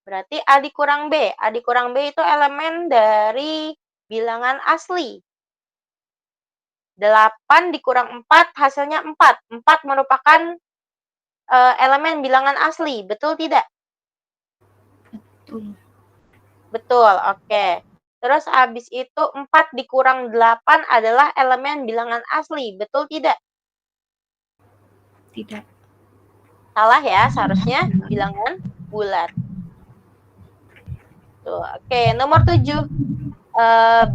Berarti A dikurang B. A dikurang B itu elemen dari bilangan asli. 8 dikurang 4 hasilnya 4. 4 merupakan elemen bilangan asli, betul tidak? Betul. Betul, oke. Terus habis itu 4 dikurang 8 adalah elemen bilangan asli, betul tidak? Tidak. Salah ya, seharusnya bilangan bulat. Tuh, oke. Nomor 7.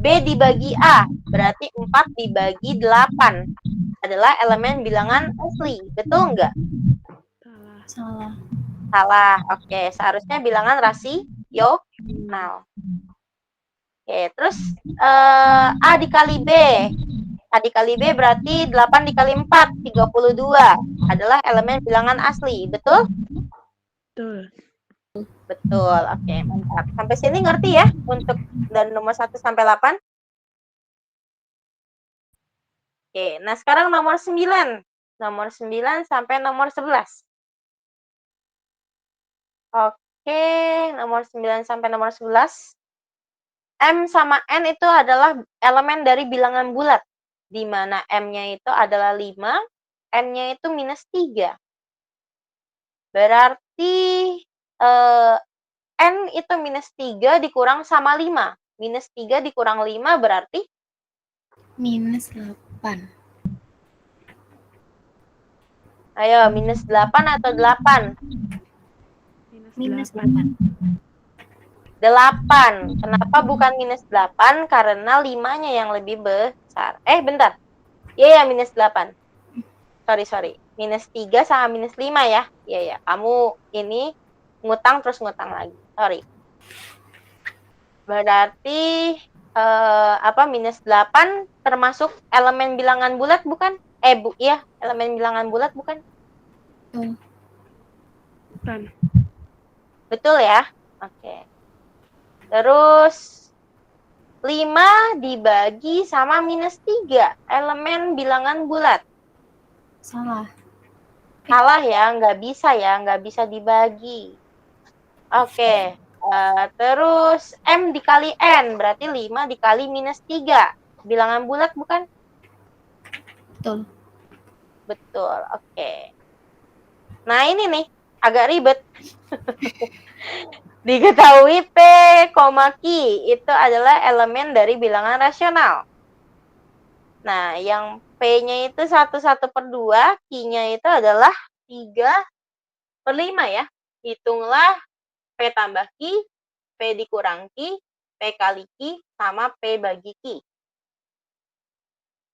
B dibagi A, berarti 4 dibagi 8 adalah elemen bilangan asli, betul nggak? Salah. Salah, oke. Seharusnya bilangan rasional. Oke, terus A dikali B. A dikali B berarti 8 dikali 4, 32. Adalah elemen bilangan asli, betul? Betul. Betul, oke, mantap. Sampai sini ngerti ya untuk dari nomor 1 sampai 8? Oke, nah sekarang nomor 9. Nomor 9 sampai nomor 11. Oke, nomor 9 sampai nomor 11. M sama N itu adalah elemen dari bilangan bulat, di mana M-nya itu adalah 5, N-nya itu minus 3. Berarti N itu minus 3 dikurang sama 5. Minus 3 dikurang 5 berarti? Minus 8. Ayo, minus 8 atau 8? Minus 8. 8. Kenapa bukan minus 8? Karena 5-nya yang lebih besar. Bentar. Iya, minus 8. Sorry. Minus 3 sama minus 5 ya. Iya. Kamu ini ngutang terus ngutang lagi. Sorry. Berarti minus 8 termasuk elemen bilangan bulat bukan? Iya, elemen bilangan bulat bukan? Bukan. Betul ya? Oke. Terus 5 dibagi sama minus 3, elemen bilangan bulat. Salah. Salah ya, nggak bisa dibagi. Oke. Terus M dikali N, berarti 5 dikali minus 3. Bilangan bulat bukan? Betul. Betul, oke. Nah ini nih, agak ribet. Diketahui P, Q itu adalah elemen dari bilangan rasional. Nah, yang P-nya itu 1/2, Q-nya itu adalah 3/5 ya. Hitunglah P tambah Q, P dikurang Q, P kali Q, sama P bagi Q.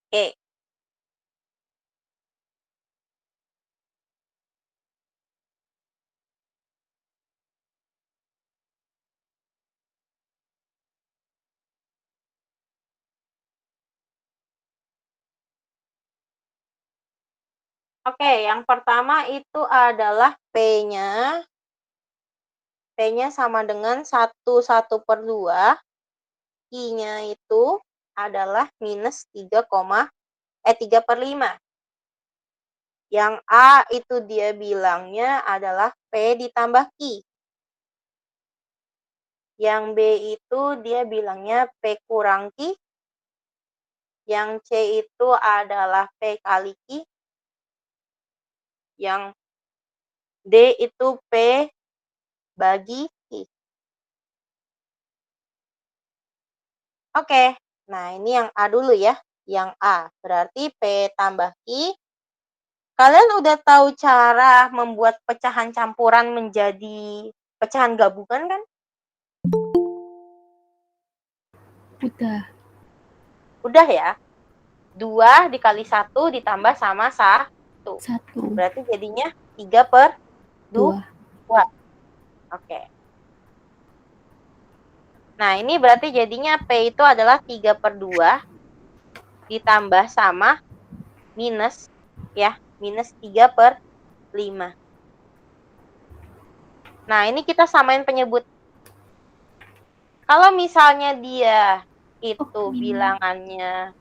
Oke. Oke, yang pertama itu adalah P-nya. P-nya sama dengan 1/2. Q-nya itu adalah minus 3/5. Yang A itu dia bilangnya adalah P ditambah Q. Yang B itu dia bilangnya P kurang Q. Yang C itu adalah P kali Q. Yang D itu P bagi Q. Oke, nah ini yang A dulu ya. Yang A, berarti P tambah Q. Kalian udah tahu cara membuat pecahan campuran menjadi pecahan gabungan kan? Udah. Udah ya. 2 dikali 1 ditambah sama 1. 1. Berarti jadinya 3/2. 2. Oke. Nah, ini berarti jadinya P itu adalah 3/2 ditambah sama minus, ya, minus 3/5. Nah, ini kita samain penyebut. Kalau misalnya dia itu bilangannya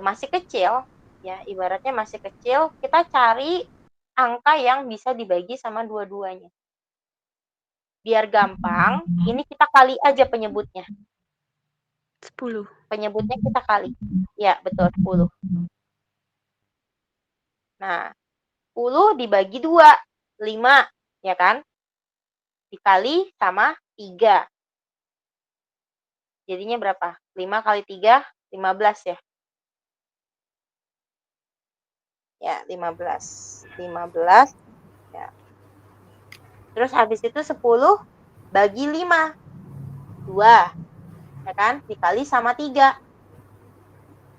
masih kecil, ya, ibaratnya masih kecil, kita cari angka yang bisa dibagi sama dua-duanya. Biar gampang, ini kita kali aja penyebutnya. 10. Penyebutnya kita kali. Ya, betul, 10. Nah, 10 dibagi 2, 5, ya kan? Dikali sama 3. Jadinya berapa? 5 kali 3, 15 ya? Ya, 15. 15, ya. Terus habis itu 10 bagi 5. 2, ya kan? Dikali sama 3.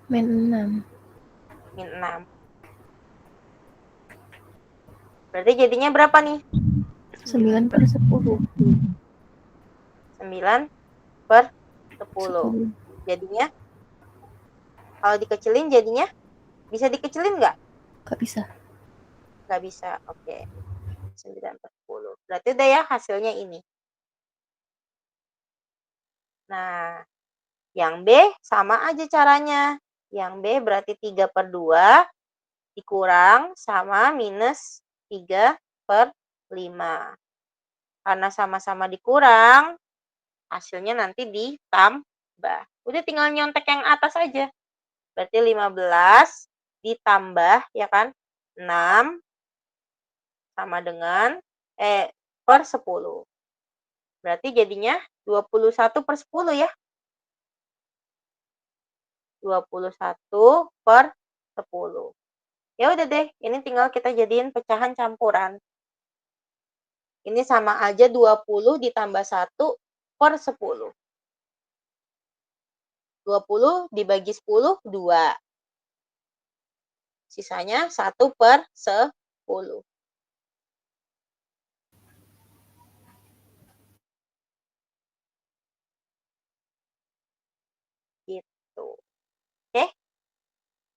Min 6. Min 6. Berarti jadinya berapa nih? 9/10. 9/10. Jadinya, kalau dikecilin jadinya, bisa dikecilin nggak? Gak bisa. Nggak bisa, oke. 9/10. Berarti udah ya hasilnya ini. Nah, yang B sama aja caranya. Yang B berarti 3/2 dikurang sama minus 3/5. Karena sama-sama dikurang, hasilnya nanti ditambah. Udah tinggal nyontek yang atas aja. Berarti 15 ditambah, ya kan, 6 sama dengan per 10. Berarti jadinya 21/10 ya. 21/10. Ya udah deh, ini tinggal kita jadiin pecahan campuran. Ini sama aja 20 ditambah 1/10. 20 dibagi 10, 2. Sisanya 1/10. Gitu. Oke?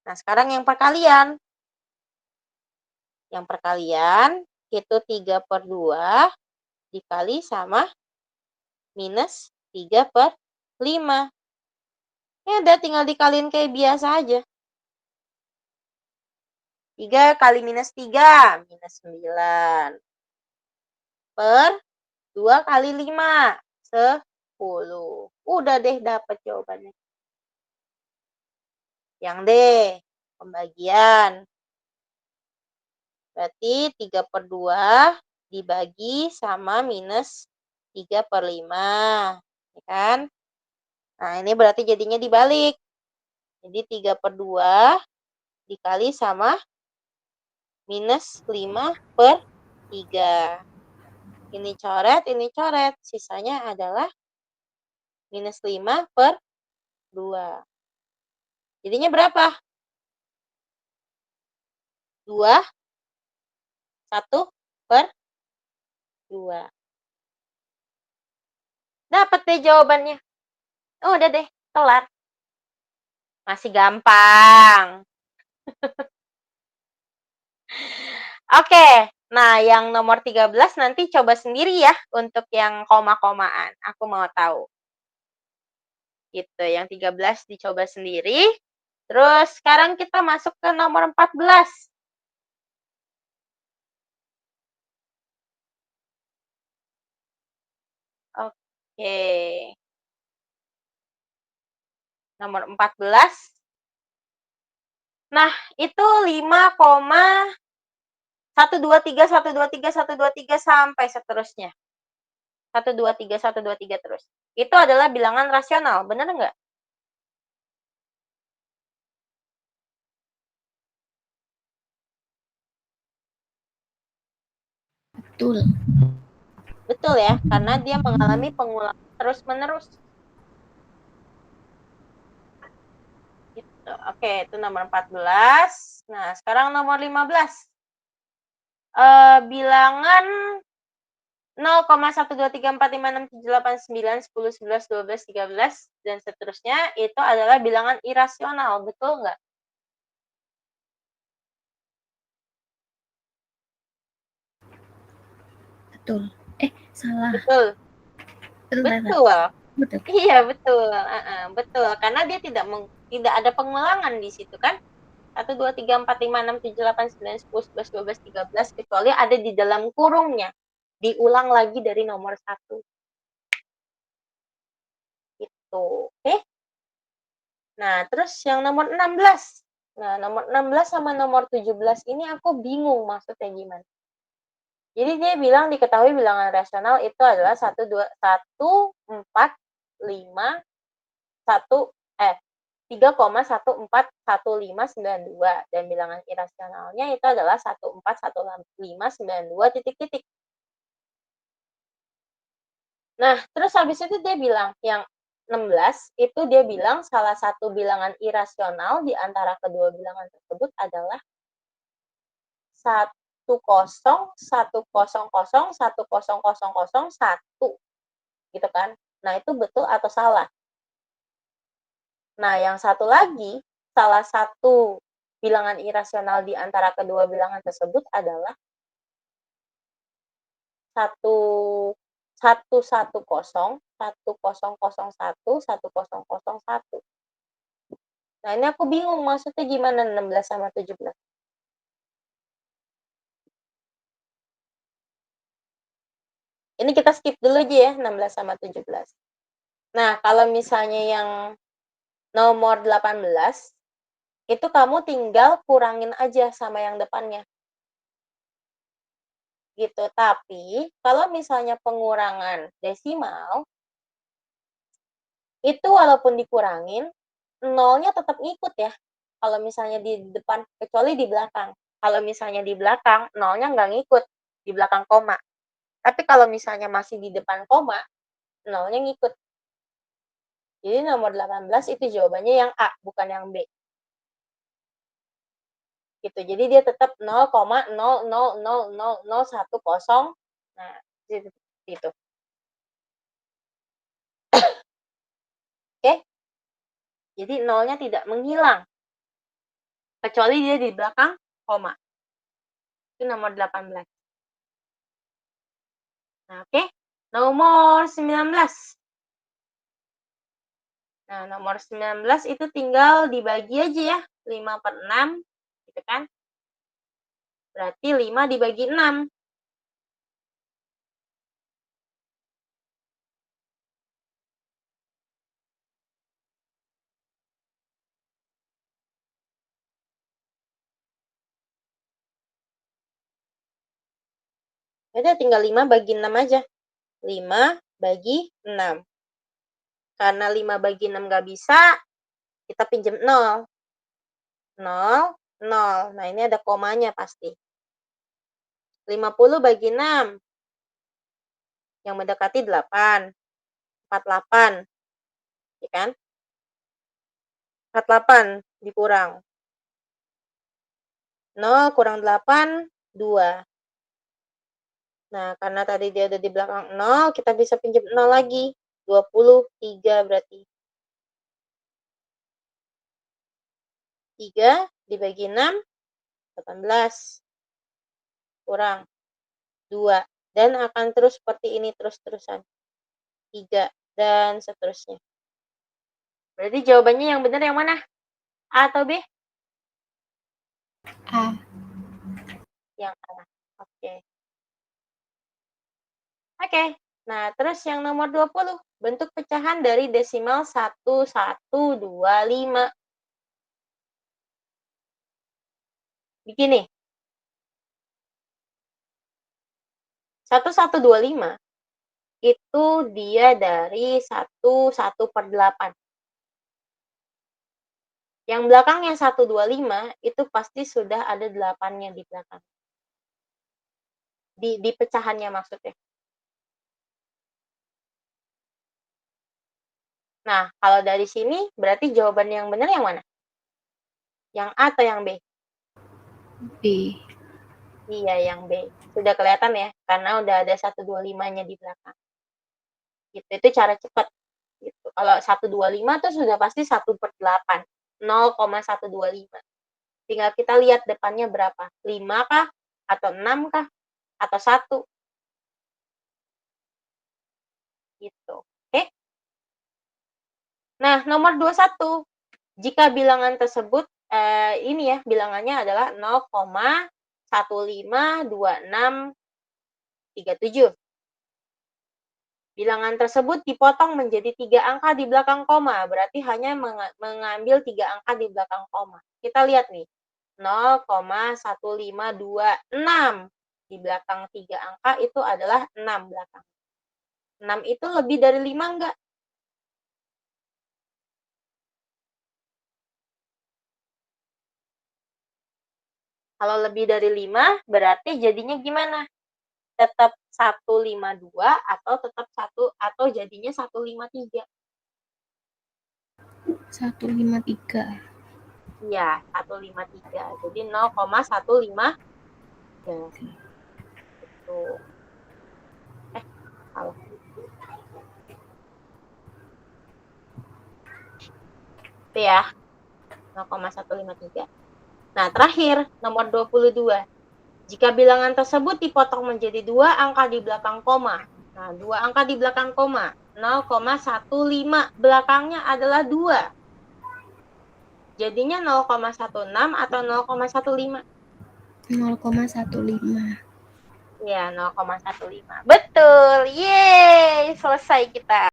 Nah, sekarang yang perkalian. Yang perkalian itu 3/2 dikali sama minus 3/5. Ya udah tinggal dikaliin kayak biasa aja. 3 kali minus 3, minus 9. Per 2 kali 5, 10. Udah deh dapat jawabannya. Yang D, pembagian. Berarti 3/2 dibagi sama minus 3/5. Ya kan? Nah, ini berarti jadinya dibalik. Jadi 3/2 dikali sama minus 5/3. Ini coret, sisanya adalah minus 5/2. Jadinya berapa? 2, 1/2. Dapat deh jawabannya. Oh, udah deh, kelar. Masih gampang. Oke, nah yang nomor 13 nanti coba sendiri ya untuk yang koma-komaan. Aku mau tahu. Gitu, yang 13 dicoba sendiri. Terus sekarang kita masuk ke nomor 14. Oke. Oke. Nomor 14. Nah, itu 5,123 sampai seterusnya. 123 terus. Itu adalah bilangan rasional, benar nggak? Betul. Betul ya, karena dia mengalami pengulangan terus-menerus. Gitu. Oke, itu nomor 14. Nah, sekarang nomor 15. Bilangan 0,12345678910111213 dan seterusnya itu adalah bilangan irasional, betul nggak? Betul. Salah. Betul. Betul. Betul. Iya, betul. Betul. Karena dia tidak ada pengulangan di situ kan. 1, 2, 3, 4, 5, 6, 7, 8, 9, 10, 11, 12, 13, kecuali ada di dalam kurungnya. Diulang lagi dari nomor 1. Gitu. Oke? Nah, terus yang nomor 16. Nah, nomor 16 sama nomor 17 ini aku bingung maksudnya gimana. Jadi dia bilang diketahui bilangan rasional itu adalah 1, 2, 1, 4, 5, 3,141592 dan bilangan irasionalnya itu adalah 141592 titik-titik. Nah, terus habis itu dia bilang yang 16 itu dia bilang salah satu bilangan irasional di antara kedua bilangan tersebut adalah 10,100,100,1 gitu kan. Nah, itu betul atau salah? Nah, yang satu lagi, salah satu bilangan irasional di antara kedua bilangan tersebut adalah 110,100,1. Nah, ini aku bingung maksudnya gimana 16 sama 17. Ini kita skip dulu aja ya 16 sama 17. Nah, kalau misalnya yang nomor 18 itu kamu tinggal kurangin aja sama yang depannya. Gitu. Tapi kalau misalnya pengurangan desimal itu walaupun dikurangin nolnya tetap ngikut ya. Kalau misalnya di depan, kecuali di belakang. Kalau misalnya di belakang, nolnya nggak ngikut di belakang koma. Tapi kalau misalnya masih di depan koma, nolnya ngikut. Jadi nomor 18 itu jawabannya yang A, bukan yang B. Gitu. Jadi dia tetap 0,000010. Nah, gitu. Oke? Jadi nolnya tidak menghilang. Kecuali dia di belakang koma. Itu nomor 18. Nah, oke. Nomor 19. Nah, nomor 19 itu tinggal dibagi aja ya. 5/6, gitu kan. Berarti 5 dibagi 6. Udah tinggal 5 bagi 6 aja. 5 bagi 6. Karena 5 bagi 6 nggak bisa, kita pinjam 0. 0, 0. Nah, ini ada komanya pasti. 50 bagi 6. Yang mendekati 8. 48. Ya kan? 48 dikurang. 0 kurang 8, 2. Nah, karena tadi dia ada di belakang 0, kita bisa pinjam 0 lagi. 23 berarti. 3 dibagi 6, 18. Kurang 2. Dan akan terus seperti ini terus-terusan. 3 dan seterusnya. Berarti jawabannya yang benar yang mana? A atau B? A. Yang A. Oke. Oke. Nah, terus yang nomor 20. Bentuk pecahan dari desimal 1125. Begini. 1125 itu dia dari 1/8. Yang belakangnya 125 itu pasti sudah ada 8-nya di belakang. Di pecahannya maksudnya. Nah, kalau dari sini berarti jawaban yang benar yang mana? Yang A atau yang B? B. Iya, yang B. Sudah kelihatan ya, karena udah ada 125-nya di belakang. Gitu, itu cara cepat. Gitu. Kalau 125 itu sudah pasti 1/8. 0,125. Tinggal kita lihat depannya berapa. 5 kah? Atau 6 kah? Atau 1? Gitu. Oke? Nah, nomor 21. Jika bilangan tersebut, ini ya, bilangannya adalah 0,152637. Bilangan tersebut dipotong menjadi 3 angka di belakang koma, berarti hanya mengambil 3 angka di belakang koma. Kita lihat nih, 0,1526. Di belakang 3 angka itu adalah 6 belakang. 6 itu lebih dari 5 enggak? Kalau lebih dari 5, berarti jadinya gimana? Tetap 152 atau tetap 1 atau jadinya 153? 153. Iya, 153. Jadi 0,153. Gitu. Salah. Itu ya. 0,153. Nah, terakhir, nomor 22. Jika bilangan tersebut dipotong menjadi 2 angka di belakang koma. Nah, 2 angka di belakang koma. 0,15 belakangnya adalah 2. Jadinya 0,16 atau 0,15? 0,15. Ya, 0,15. Betul. Yeay, selesai kita.